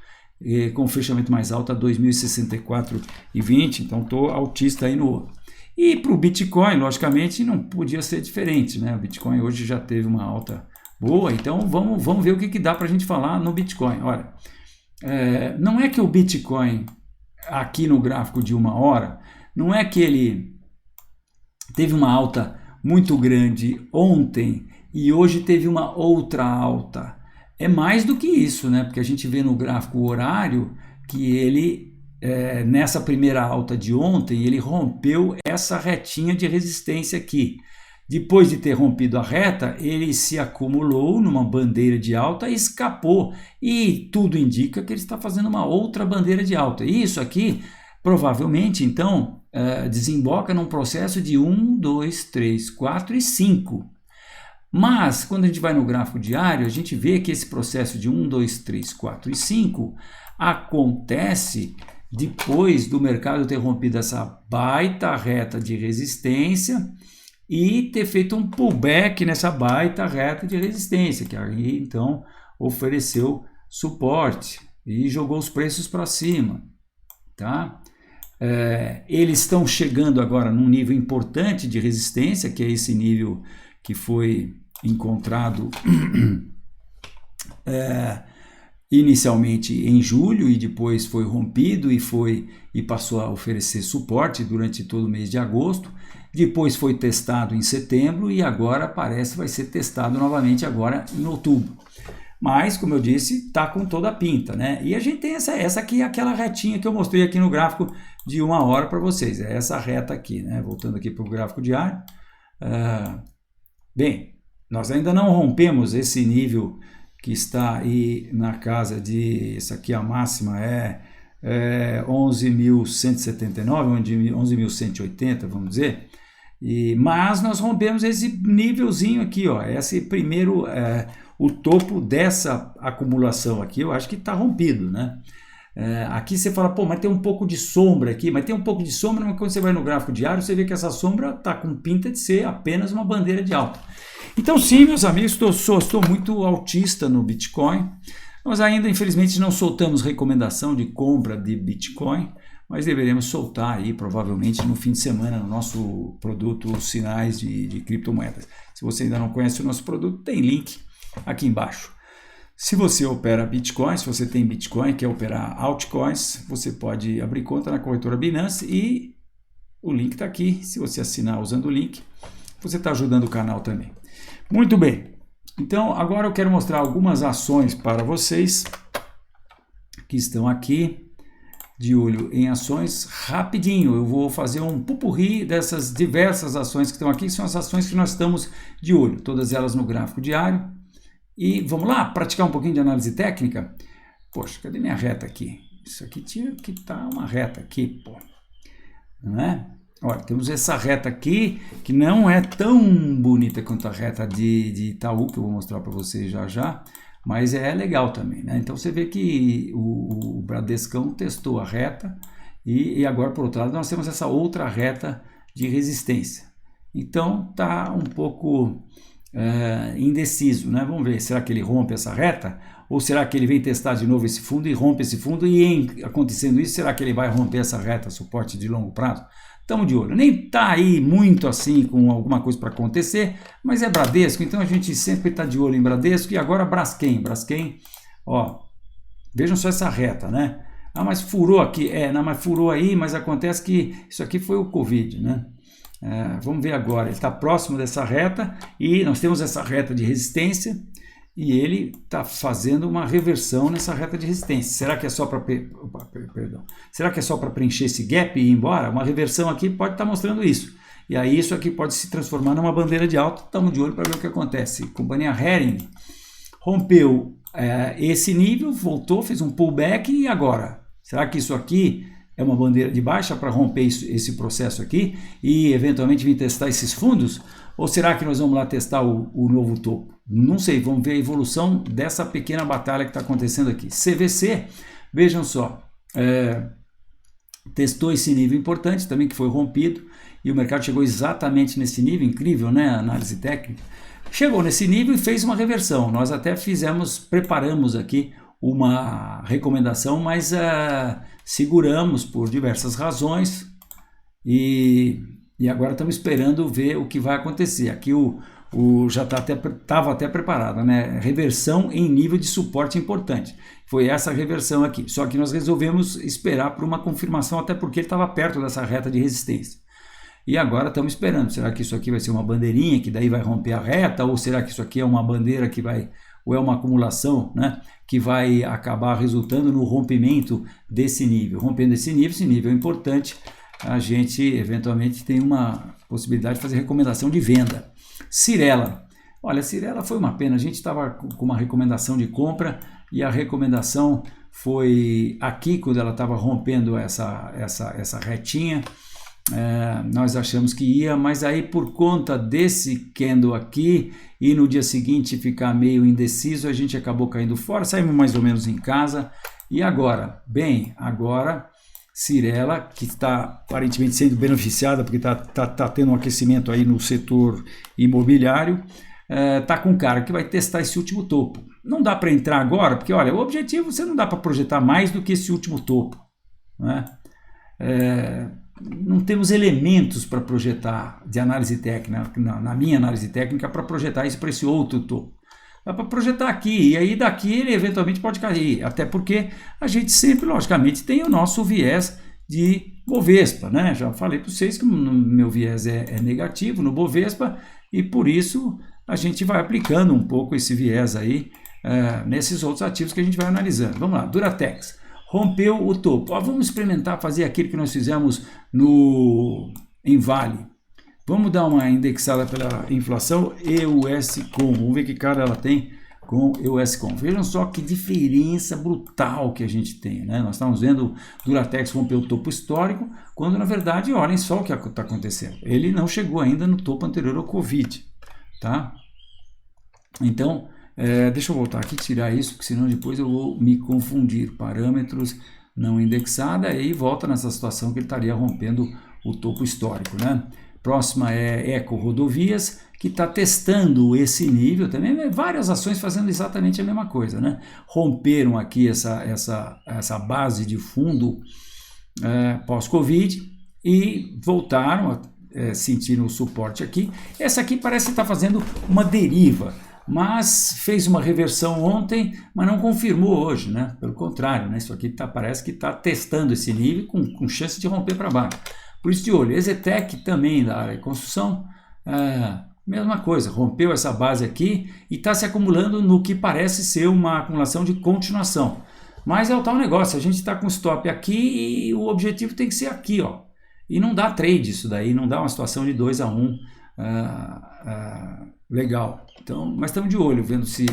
com fechamento mais alto a 2064,20, então estou altista aí no ouro. E para o Bitcoin, logicamente, não podia ser diferente, né? O Bitcoin hoje já teve uma alta boa, então vamos ver o que dá para a gente falar no Bitcoin. Olha, não é que o Bitcoin, aqui no gráfico de 1 hora, não é que ele teve uma alta muito grande ontem e hoje teve uma outra alta. É mais do que isso, né? Porque a gente vê no gráfico horário que ele, nessa primeira alta de ontem, ele rompeu essa retinha de resistência aqui. Depois de ter rompido a reta, ele se acumulou numa bandeira de alta e escapou. E tudo indica que ele está fazendo uma outra bandeira de alta. E isso aqui, provavelmente, então, desemboca num processo de 1, 2, 3, 4 e 5. Mas, quando a gente vai no gráfico diário, a gente vê que esse processo de 1, 2, 3, 4 e 5 acontece depois do mercado ter rompido essa baita reta de resistência e ter feito um pullback nessa baita reta de resistência, que aí então ofereceu suporte e jogou os preços para cima, tá? Eles estão chegando agora num nível importante de resistência, que é esse nível que foi encontrado inicialmente em julho e depois foi rompido e passou a oferecer suporte durante todo o mês de agosto. Depois foi testado em setembro e agora parece que vai ser testado novamente agora em outubro. Mas, como eu disse, está com toda a pinta, né? E a gente tem essa aqui, aquela retinha que eu mostrei aqui no gráfico de 1 hora para vocês. É essa reta aqui, né? Voltando aqui para o gráfico diário. Bem, nós ainda não rompemos esse nível que está aí na casa de... Essa aqui a máxima é 11.179, 11.180, vamos dizer. Mas nós rompemos esse nívelzinho aqui, ó, esse primeiro, o topo dessa acumulação aqui, eu acho que está rompido, né? Aqui você fala, pô, mas tem um pouco de sombra aqui, mas tem um pouco de sombra, mas quando você vai no gráfico diário, você vê que essa sombra está com pinta de ser apenas uma bandeira de alta. Então sim, meus amigos, estou muito altista no Bitcoin. Nós ainda, infelizmente, não soltamos recomendação de compra de Bitcoin, mas deveremos soltar aí, provavelmente, no fim de semana, no nosso produto Sinais de Criptomoedas. Se você ainda não conhece o nosso produto, tem link aqui embaixo. Se você opera Bitcoin, se você tem Bitcoin, quer operar altcoins, você pode abrir conta na corretora Binance e o link está aqui. Se você assinar usando o link, você está ajudando o canal também. Muito bem. Então, agora eu quero mostrar algumas ações para vocês que estão aqui de olho em ações. Rapidinho, eu vou fazer um pupurri dessas diversas ações que estão aqui, que são as ações que nós estamos de olho, todas elas no gráfico diário. E vamos lá, praticar um pouquinho de análise técnica? Poxa, cadê minha reta aqui? Isso aqui tinha que estar uma reta aqui, pô. Não é? Olha, temos essa reta aqui, que não é tão bonita quanto a reta de Itaú, que eu vou mostrar para vocês já já, mas é legal também, né? Então você vê que o Bradescão testou a reta e agora, por outro lado, nós temos essa outra reta de resistência. Então tá um pouco indeciso, né? Vamos ver, será que ele rompe essa reta? Ou será que ele vem testar de novo esse fundo e rompe esse fundo? E acontecendo isso, será que ele vai romper essa reta, suporte de longo prazo? Estamos de olho. Nem está aí muito assim com alguma coisa para acontecer, mas é Bradesco, então a gente sempre está de olho em Bradesco. E agora Braskem. Braskem, ó, vejam só essa reta, né? Ah, mas furou aqui. Não, mas furou aí, mas acontece que isso aqui foi o Covid, né? Vamos ver agora. Ele está próximo dessa reta e nós temos essa reta de resistência e ele está fazendo uma reversão nessa reta de resistência. Será que é só para Será que é só para preencher esse gap e ir embora? Uma reversão aqui pode estar mostrando isso. E aí isso aqui pode se transformar numa bandeira de alta. Estamos de olho para ver o que acontece. Companhia Hering rompeu esse nível, voltou, fez um pullback e agora? Será que isso aqui é uma bandeira de baixa para romper esse processo aqui e eventualmente vir testar esses fundos? Ou será que nós vamos lá testar o novo topo? Não sei, vamos ver a evolução dessa pequena batalha que está acontecendo aqui. CVC, vejam só, testou esse nível importante também que foi rompido e o mercado chegou exatamente nesse nível, incrível, né? Análise técnica. Chegou nesse nível e fez uma reversão. Nós até preparamos aqui uma recomendação, mas seguramos por diversas razões e agora estamos esperando ver o que vai acontecer. Aqui já estava até preparado, né? Reversão em nível de suporte importante. Foi essa reversão aqui. Só que nós resolvemos esperar por uma confirmação, até porque ele estava perto dessa reta de resistência. e agora estamos esperando, será que isso aqui vai ser uma bandeirinha que daí vai romper a reta, ou será que isso aqui é uma bandeira que vai, ou é uma acumulação, né, que vai acabar resultando no rompimento desse nível. Rompendo esse nível é importante, a gente eventualmente tem uma possibilidade de fazer recomendação de venda. Cirela, olha, Cirela foi uma pena, a gente estava com uma recomendação de compra e a recomendação foi aqui quando ela estava rompendo essa retinha, nós achamos que ia, mas aí por conta desse candle aqui e no dia seguinte ficar meio indeciso, a gente acabou caindo fora, saímos mais ou menos em casa. E agora? Bem, agora Cirela, que está aparentemente sendo beneficiada porque tá tendo um aquecimento aí no setor imobiliário, tá com cara que vai testar esse último topo. Não dá para entrar agora, porque olha, o objetivo você não dá para projetar mais do que esse último topo, né? Não temos elementos para projetar de análise técnica, na minha análise técnica, para projetar isso para esse outro topo. Dá para projetar aqui, e aí daqui ele eventualmente pode cair, até porque a gente sempre, logicamente, tem o nosso viés de Bovespa, né? Já falei para vocês que o meu viés é negativo no Bovespa, e por isso a gente vai aplicando um pouco esse viés aí nesses outros ativos que a gente vai analisando. Vamos lá, Duratex. Rompeu o topo. Vamos experimentar fazer aquilo que nós fizemos em Vale. Vamos dar uma indexada pela inflação EUSCOM. Vamos ver que cara ela tem com EUSCOM. Vejam só que diferença brutal que a gente tem, né? Nós estamos vendo Duratex romper o topo histórico, quando na verdade, olhem só o que está acontecendo. Ele não chegou ainda no topo anterior ao Covid, tá? Então, deixa eu voltar aqui, tirar isso, porque senão depois eu vou me confundir. Parâmetros não indexada, e volta nessa situação que ele estaria rompendo o topo histórico, né? Próxima é Eco Rodovias, que está testando esse nível também, várias ações fazendo exatamente a mesma coisa, né? Romperam aqui essa base de fundo pós-Covid e voltaram a sentir o suporte aqui. Essa aqui parece estar fazendo uma deriva, mas fez uma reversão ontem, mas não confirmou hoje, né? Pelo contrário, né? Isso aqui parece que está testando esse nível com chance de romper para baixo. Por isso de olho. Exetec também da área de construção, mesma coisa, rompeu essa base aqui e está se acumulando no que parece ser uma acumulação de continuação. Mas é o tal negócio, a gente está com stop aqui e o objetivo tem que ser aqui, ó. E não dá trade isso daí, não dá uma situação de 2-1 legal. Então, mas estamos de olho, vendo se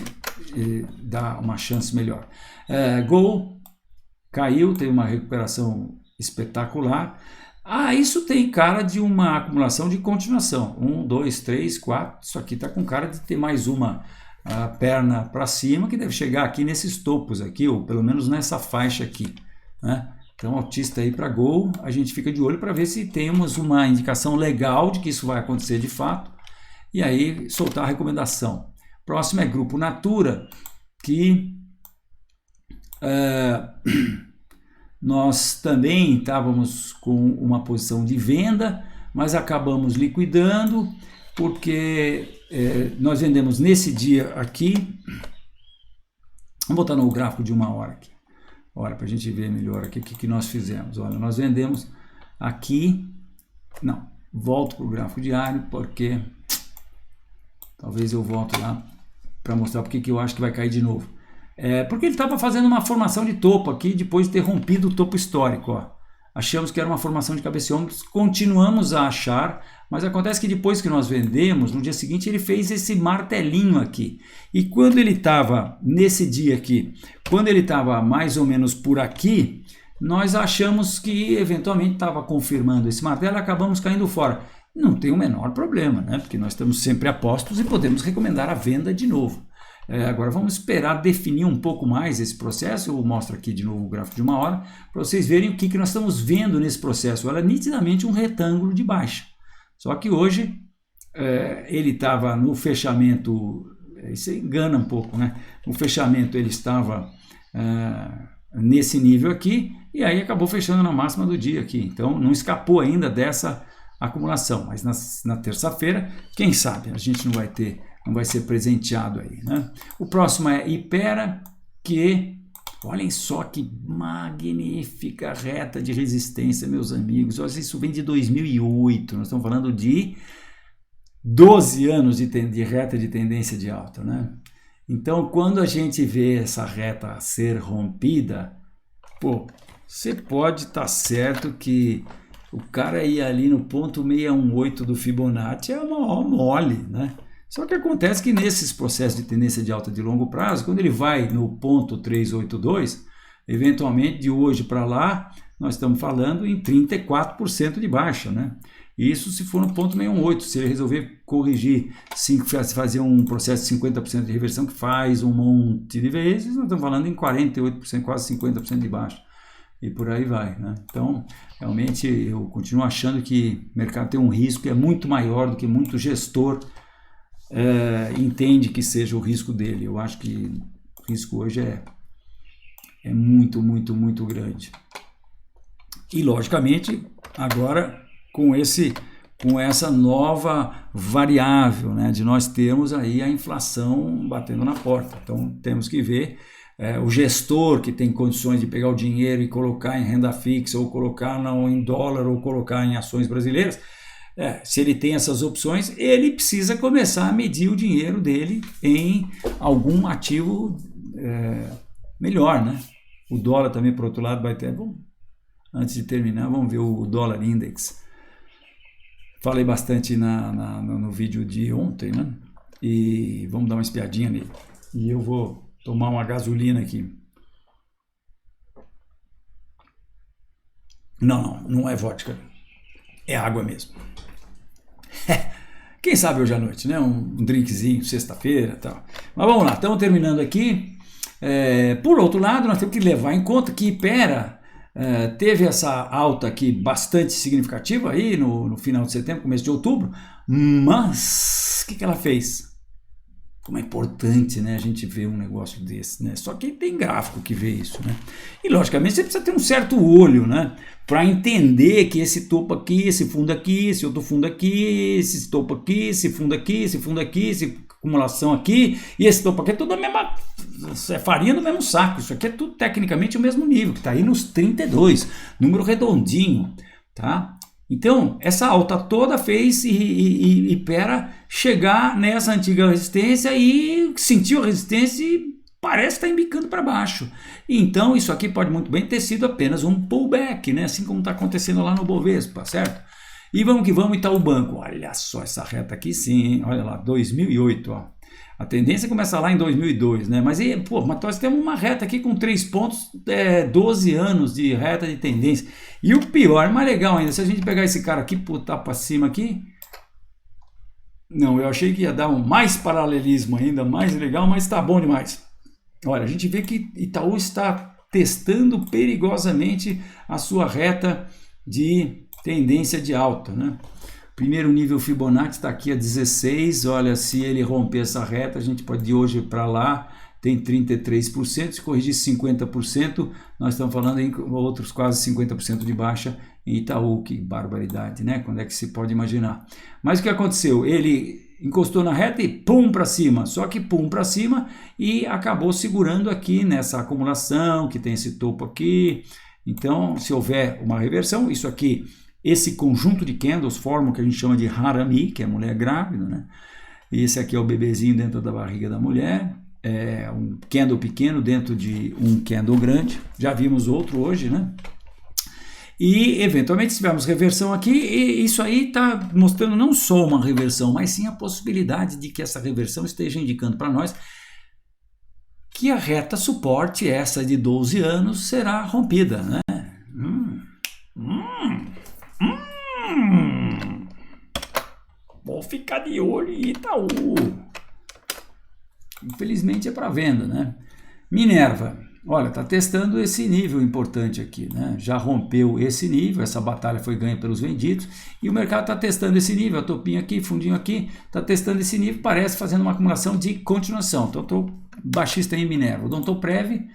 dá uma chance melhor. Gol caiu, teve uma recuperação espetacular. Isso tem cara de uma acumulação de continuação. 1, 2, 3, 4. Isso aqui está com cara de ter mais uma perna para cima, que deve chegar aqui nesses topos aqui, ou pelo menos nessa faixa aqui, né? Então, autista aí para Gol, a gente fica de olho para ver se temos uma indicação legal de que isso vai acontecer de fato, e aí soltar a recomendação. Próximo é Grupo Natura, que nós também estávamos com uma posição de venda, mas acabamos liquidando, porque nós vendemos nesse dia aqui. Vamos botar no gráfico de 1 hora aqui. Olha, para a gente ver melhor aqui o que nós fizemos. Olha, nós vendemos aqui. Não, volto para o gráfico diário, porque talvez eu volte lá para mostrar porque que eu acho que vai cair de novo. Porque ele estava fazendo uma formação de topo aqui, depois de ter rompido o topo histórico, ó. Achamos que era uma formação de cabeçômetros, continuamos a achar, mas acontece que depois que nós vendemos, no dia seguinte ele fez esse martelinho aqui. E quando ele estava nesse dia aqui, quando ele estava mais ou menos por aqui, nós achamos que eventualmente estava confirmando esse martelo e acabamos caindo fora. Não tem o menor problema, né? Porque nós estamos sempre apostos e podemos recomendar a venda de novo. Agora vamos esperar definir um pouco mais esse processo. Eu mostro aqui de novo o gráfico de 1 hora para vocês verem o que nós estamos vendo nesse processo. Olha, nitidamente um retângulo de baixa. Só que hoje ele estava no fechamento, isso engana um pouco, né? No fechamento ele estava nesse nível aqui e aí acabou fechando na máxima do dia aqui. Então não escapou ainda dessa acumulação. Mas na terça-feira, quem sabe a gente não vai ser presenteado aí, né? O próximo é Ipera, que Olhem só que magnífica reta de resistência, meus amigos. Olha, isso vem de 2008, nós estamos falando de 12 anos de reta de tendência de alta, né? Então, quando a gente vê essa reta ser rompida, pô, você pode estar certo que o cara ir ali no ponto 618 do Fibonacci é uma mole, né? Só que acontece que nesses processos de tendência de alta de longo prazo, quando ele vai no ponto 382, eventualmente de hoje para lá, nós estamos falando em 34% de baixa, né? Isso se for no ponto 618, se ele resolver corrigir, fazer um processo de 50% de reversão, que faz um monte de vezes, nós estamos falando em 48%, quase 50% de baixa. E por aí vai, né? Então, realmente, eu continuo achando que o mercado tem um risco que é muito maior do que muito gestor entende que seja o risco dele. Eu acho que o risco hoje é muito, muito, muito grande. E, logicamente, agora com essa nova variável, né, de nós termos aí a inflação batendo na porta. Então, temos que ver o gestor que tem condições de pegar o dinheiro e colocar em renda fixa, ou colocar em dólar, ou colocar em ações brasileiras. Se ele tem essas opções, ele precisa começar a medir o dinheiro dele em algum ativo melhor, né? O dólar também, por outro lado, vai ter... Bom, antes de terminar, vamos ver o dólar index. Falei bastante no vídeo de ontem, né? E vamos dar uma espiadinha nele. E eu vou tomar uma gasolina aqui. Não é vodka. É água mesmo. Quem sabe hoje à noite, né? Um drinkzinho, sexta-feira e tal. Mas vamos lá, estamos terminando aqui. Por outro lado, nós temos que levar em conta que Ipera teve essa alta aqui bastante significativa aí no final de setembro, começo de outubro, mas o que ela fez? Como é importante, né, a gente ver um negócio desse, né? Só que tem gráfico que vê isso, né? E logicamente você precisa ter um certo olho, né, para entender que esse topo aqui, esse fundo aqui, esse outro fundo aqui, esse topo aqui, esse fundo aqui, esse fundo aqui, essa acumulação aqui e esse topo aqui é tudo a mesma, é farinha do mesmo saco. Isso aqui é tudo tecnicamente o mesmo nível, que está aí nos 32, número redondinho, tá? Então, essa alta toda fez Ipera chegar nessa antiga resistência e sentiu a resistência e parece estar embicando para baixo. Então, isso aqui pode muito bem ter sido apenas um pullback, né? Assim como está acontecendo lá no Bovespa, certo? E vamos que vamos, Itaú Banco. Olha só essa reta aqui sim, hein? Olha lá, 2008, ó. A tendência começa lá em 2002, né? Mas nós temos uma reta aqui com 3 pontos, 12 anos de reta de tendência. E o pior, mais legal ainda, se a gente pegar esse cara aqui, botar para cima aqui... Não, eu achei que ia dar mais paralelismo ainda, mais legal, mas tá bom demais. Olha, a gente vê que Itaú está testando perigosamente a sua reta de tendência de alta, né? Primeiro nível Fibonacci está aqui a 16, olha, se ele romper essa reta, a gente pode de hoje para lá, tem 33%, se corrigir 50%, nós estamos falando em outros quase 50% de baixa em Itaú, que barbaridade, né? Quando é que se pode imaginar? Mas o que aconteceu? Ele encostou na reta e pum para cima, só que pum para cima e acabou segurando aqui nessa acumulação, que tem esse topo aqui. Então, se houver uma reversão, isso aqui... Esse conjunto de candles forma o que a gente chama de harami, que é a mulher grávida, né? Esse aqui é o bebezinho dentro da barriga da mulher, é um candle pequeno dentro de um candle grande, já vimos outro hoje, né? E eventualmente se tivermos reversão aqui, e isso aí está mostrando não só uma reversão, mas sim a possibilidade de que essa reversão esteja indicando para nós que a reta suporte, essa de 12 anos, será rompida, né? Vou ficar de olho em Itaú. Infelizmente é para venda, né? Minerva, olha, está testando esse nível importante aqui, né? Já rompeu esse nível, essa batalha foi ganha pelos vendidos e o mercado está testando esse nível, a topinho aqui, fundinho aqui, está testando esse nível, parece fazendo uma acumulação de continuação. Então estou baixista em Minerva. O Odontoprev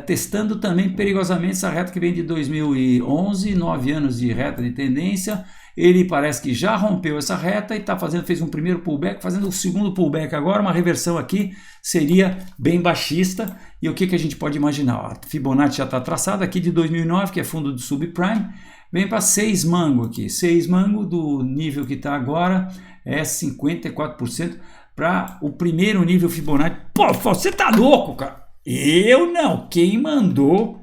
testando também perigosamente essa reta que vem de 2011, 9 anos de reta de tendência ele parece que já rompeu essa reta e fez um primeiro pullback, fazendo o segundo pullback agora, uma reversão aqui seria bem baixista. E o que a gente pode imaginar? A Fibonacci já está traçada aqui de 2009, que é fundo do subprime, vem para 6 mango aqui, 6 mango do nível que está agora é 54% para o primeiro nível Fibonacci. Pô, você tá louco, cara? Eu não, quem mandou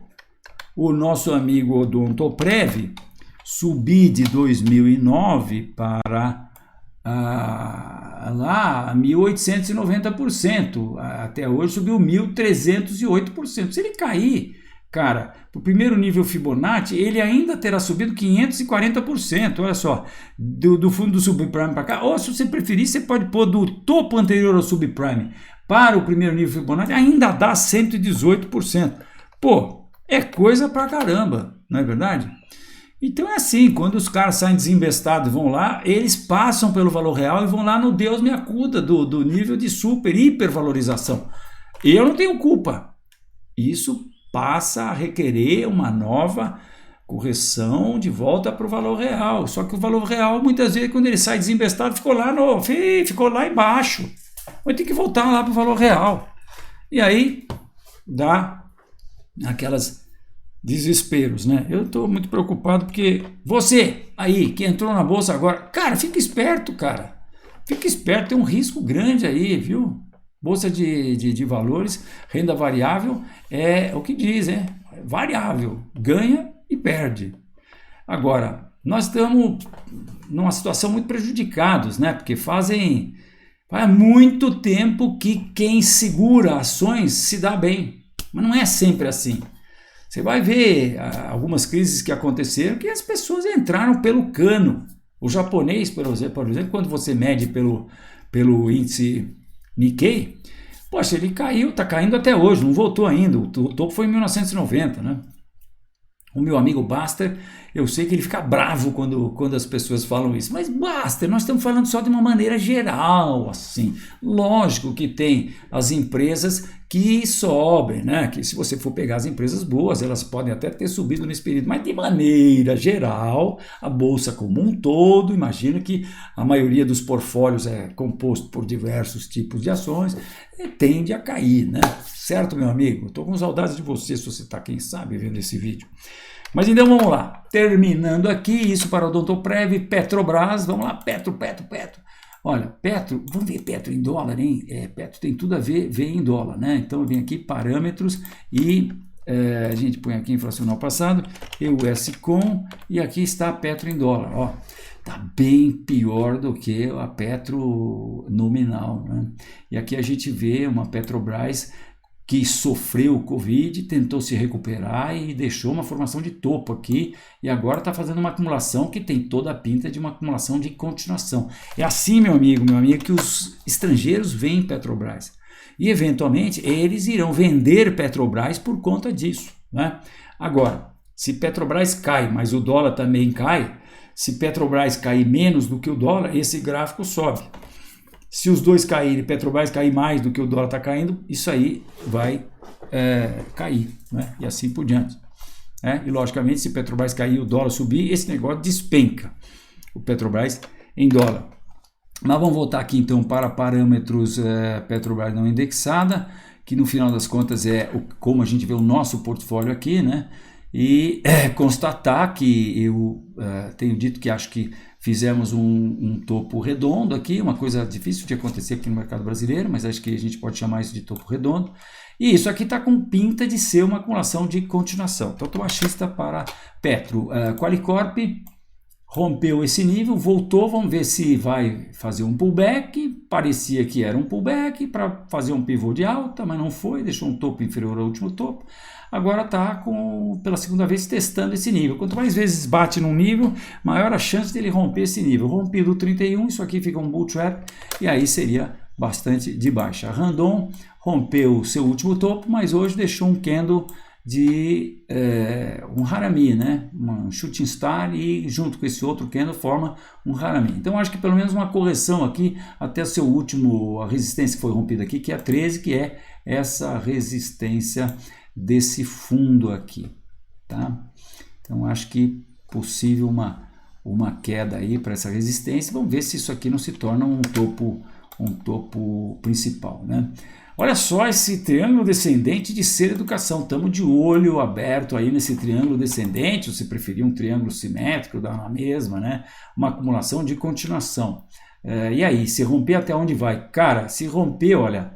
o nosso amigo Odontoprev subir de 2009 para lá 1.890%, até hoje subiu 1.308%. Se ele cair, cara, para o primeiro nível Fibonacci, ele ainda terá subido 540%, olha só, do fundo do subprime para cá. Ou se você preferir, você pode pôr do topo anterior ao subprime para o primeiro nível Fibonacci, ainda dá 118%. Pô, é coisa pra caramba, não é verdade? Então é assim, quando os caras saem desinvestados e vão lá, eles passam pelo valor real e vão lá no Deus me acuda do nível de super, hipervalorização. Eu não tenho culpa. Isso passa a requerer uma nova correção de volta para o valor real. Só que o valor real, muitas vezes, quando ele sai desinvestado, ficou lá embaixo. Vai ter que voltar lá para o valor real. E aí dá aquelas desesperos, né? Eu estou muito preocupado porque você aí que entrou na bolsa agora, cara, fica esperto, cara. Fica esperto, tem um risco grande aí, viu? Bolsa de valores, renda variável é o que diz, é variável, ganha e perde. Agora, nós estamos numa situação muito prejudicados, né? Porque faz muito tempo que quem segura ações se dá bem, mas não é sempre assim. Você vai ver algumas crises que aconteceram que as pessoas entraram pelo cano. O japonês, por exemplo, quando você mede pelo índice Nikkei, poxa, ele caiu, está caindo até hoje, não voltou ainda. O topo foi em 1990, né? O meu amigo Baster, eu sei que ele fica bravo quando as pessoas falam isso, mas Baster, nós estamos falando só de uma maneira geral, assim. Lógico que tem as empresas que sobem, né? Que se você for pegar as empresas boas, elas podem até ter subido nesse período, mas de maneira geral, a bolsa como um todo, imagina que a maioria dos portfólios é composto por diversos tipos de ações, tende a cair, né? Certo, meu amigo? Estou com saudades de você, se você está, quem sabe, vendo esse vídeo. Mas então vamos lá, terminando aqui, isso para o Odontoprev, Petrobras, vamos lá, Petro. Olha, Petro, vamos ver Petro em dólar, hein? Petro tem tudo a ver em dólar, né? Então vem aqui parâmetros e a gente põe aqui inflacional passado, EUS-COM e aqui está a Petro em dólar, ó. Está bem pior do que a Petro nominal, né? E aqui a gente vê uma Petrobras que sofreu o Covid, tentou se recuperar e deixou uma formação de topo aqui e agora está fazendo uma acumulação que tem toda a pinta de uma acumulação de continuação. É assim, meu amigo, que os estrangeiros veem Petrobras e eventualmente eles irão vender Petrobras por conta disso, né? Agora, se Petrobras cai, mas o dólar também cai, se Petrobras cair menos do que o dólar, esse gráfico sobe. Se os dois caírem, Petrobras cair mais do que o dólar está caindo, isso aí vai cair, né? E assim por diante. E logicamente, se Petrobras cair e o dólar subir, esse negócio despenca o Petrobras em dólar. Mas vamos voltar aqui então para parâmetros Petrobras não indexada, que no final das contas como a gente vê o nosso portfólio aqui, né? E constatar que eu tenho dito que acho que fizemos um topo redondo aqui, uma coisa difícil de acontecer aqui no mercado brasileiro, mas acho que a gente pode chamar isso de topo redondo. E isso aqui está com pinta de ser uma acumulação de continuação. Então, estou achista para Petro. Qualicorp rompeu esse nível, voltou, vamos ver se vai fazer um pullback. Parecia que era um pullback para fazer um pivô de alta, mas não foi, deixou um topo inferior ao último topo. Agora está pela segunda vez testando esse nível. Quanto mais vezes bate num nível, maior a chance dele romper esse nível. Rompido o 31, isso aqui fica um bull trap e aí seria bastante de baixa. A Randon rompeu o seu último topo, mas hoje deixou um candle de um harami, né? Um shooting star e junto com esse outro candle forma um harami. Então acho que pelo menos uma correção aqui até o seu último, a resistência que foi rompida aqui, que é a 13, que é essa resistência desse fundo aqui, tá? Então acho que possível uma queda aí para essa resistência. Vamos ver se isso aqui não se torna um topo principal, né? Olha só esse triângulo descendente de Ser Educação. Estamos de olho aberto aí nesse triângulo descendente, ou se preferir um triângulo simétrico, dá na mesma, né? Uma acumulação de continuação. E aí, se romper até onde vai? Cara, se romper, olha,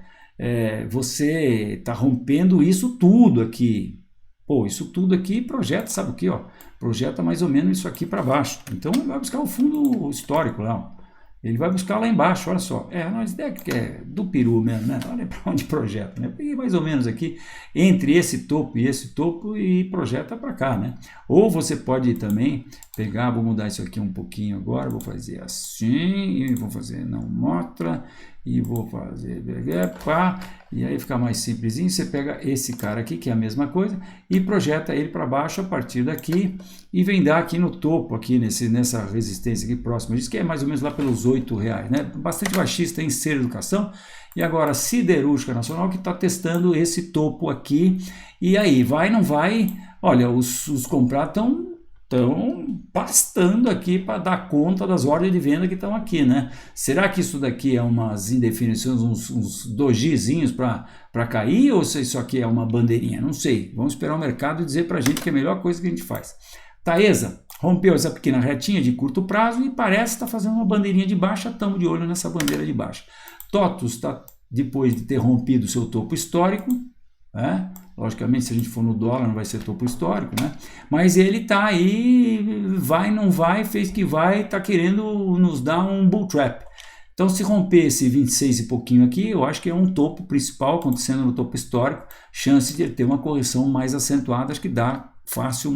você está rompendo isso tudo aqui. Pô, isso tudo aqui projeta, sabe o que? Ó? Projeta mais ou menos isso aqui para baixo. Então ele vai buscar o fundo histórico lá, ó. Ele vai buscar lá embaixo, olha só. Uma ideia que é do peru mesmo, né? Olha para onde projeta, né? Peguei mais ou menos aqui entre esse topo e projeta para cá, né? Ou você pode também pegar, vou mudar isso aqui um pouquinho agora, vou fazer assim, e vou fazer não mostra, e vou fazer pá, e aí fica mais simplesinho. Você pega esse cara aqui, que é a mesma coisa, e projeta ele para baixo a partir daqui, e vem dar aqui no topo, aqui nessa resistência aqui próxima, diz que é mais ou menos lá pelos R$8, né? Bastante baixista em Ser Educação. E agora Siderúrgica Nacional, que está testando esse topo aqui, e aí, vai, não vai? Olha, os comprados estão pastando aqui para dar conta das ordens de venda que estão aqui, né? Será que isso daqui é umas indefinições, uns dojizinhos para cair, ou se isso aqui é uma bandeirinha? Não sei. Vamos esperar o mercado dizer para a gente que é a melhor coisa que a gente faz. Taesa rompeu essa pequena retinha de curto prazo e parece estar fazendo uma bandeirinha de baixa. Estamos de olho nessa bandeira de baixa. TOTUS está, depois de ter rompido o seu topo histórico, né? Logicamente, se a gente for no dólar, não vai ser topo histórico, né? Mas ele está aí, vai, não vai, fez que vai, está querendo nos dar um bull trap. Então, se romper esse 26 e pouquinho aqui, eu acho que é um topo principal acontecendo no topo histórico, chance de ele ter uma correção mais acentuada, acho que dá fácil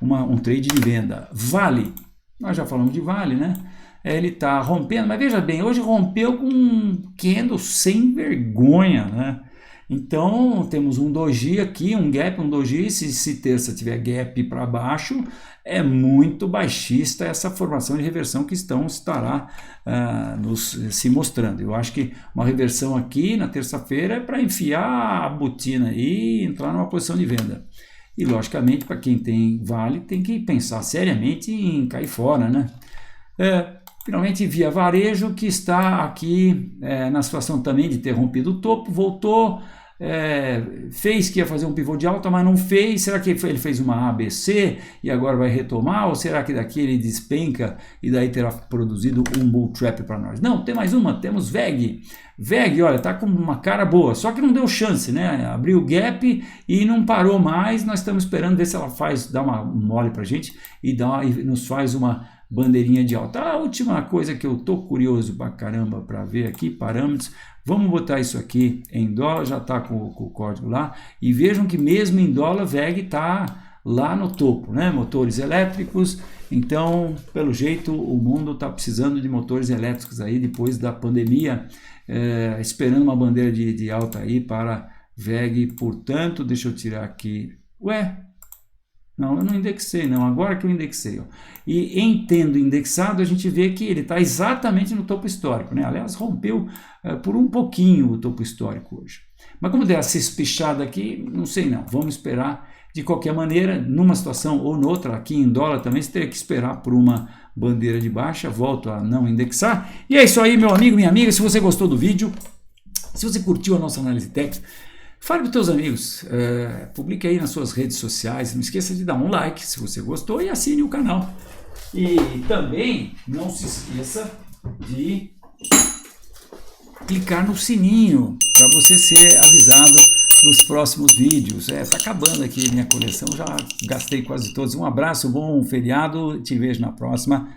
um trade de venda. Vale, nós já falamos de Vale, né? Ele está rompendo, mas veja bem, hoje rompeu com um candle sem vergonha, né? Então, temos um doji aqui, um gap, um doji. Se terça tiver gap para baixo, é muito baixista essa formação de reversão que estará se mostrando. Eu acho que uma reversão aqui na terça-feira é para enfiar a botina e entrar numa posição de venda. E, logicamente, para quem tem Vale, tem que pensar seriamente em cair fora, né? Finalmente, Via Varejo, que está aqui na situação também de ter rompido o topo, voltou, fez que ia fazer um pivô de alta, mas não fez. Será que ele fez uma ABC e agora vai retomar? Ou será que daqui ele despenca e daí terá produzido um bull trap para nós? Não, tem mais uma, temos VEG. VEG, olha, tá com uma cara boa, só que não deu chance, né? Abriu o gap e não parou mais. Nós estamos esperando ver se ela dá uma mole para a gente e nos faz uma bandeirinha de alta. A última coisa que eu tô curioso pra caramba para ver aqui, parâmetros, vamos botar isso aqui em dólar, já está com o código lá, e vejam que mesmo em dólar, VEG está lá no topo, né? Motores elétricos. Então, pelo jeito, o mundo está precisando de motores elétricos aí depois da pandemia, esperando uma bandeira de alta aí para VEG. Portanto, deixa eu tirar aqui, não, eu não indexei não, agora que eu indexei. Ó. E em tendo indexado, a gente vê que ele está exatamente no topo histórico, né? Aliás, rompeu por um pouquinho o topo histórico hoje. Mas como deu essa espichada aqui, não sei não, vamos esperar. De qualquer maneira, numa situação ou noutra, aqui em dólar também, você teria que esperar por uma bandeira de baixa. Volto a não indexar. E é isso aí, meu amigo, minha amiga. Se você gostou do vídeo, se você curtiu a nossa análise técnica, fale para os teus amigos, publique aí nas suas redes sociais, não esqueça de dar um like se você gostou e assine o canal. E também não se esqueça de clicar no sininho para você ser avisado dos próximos vídeos. Tá acabando aqui minha coleção, já gastei quase todos. Um abraço, bom feriado, te vejo na próxima.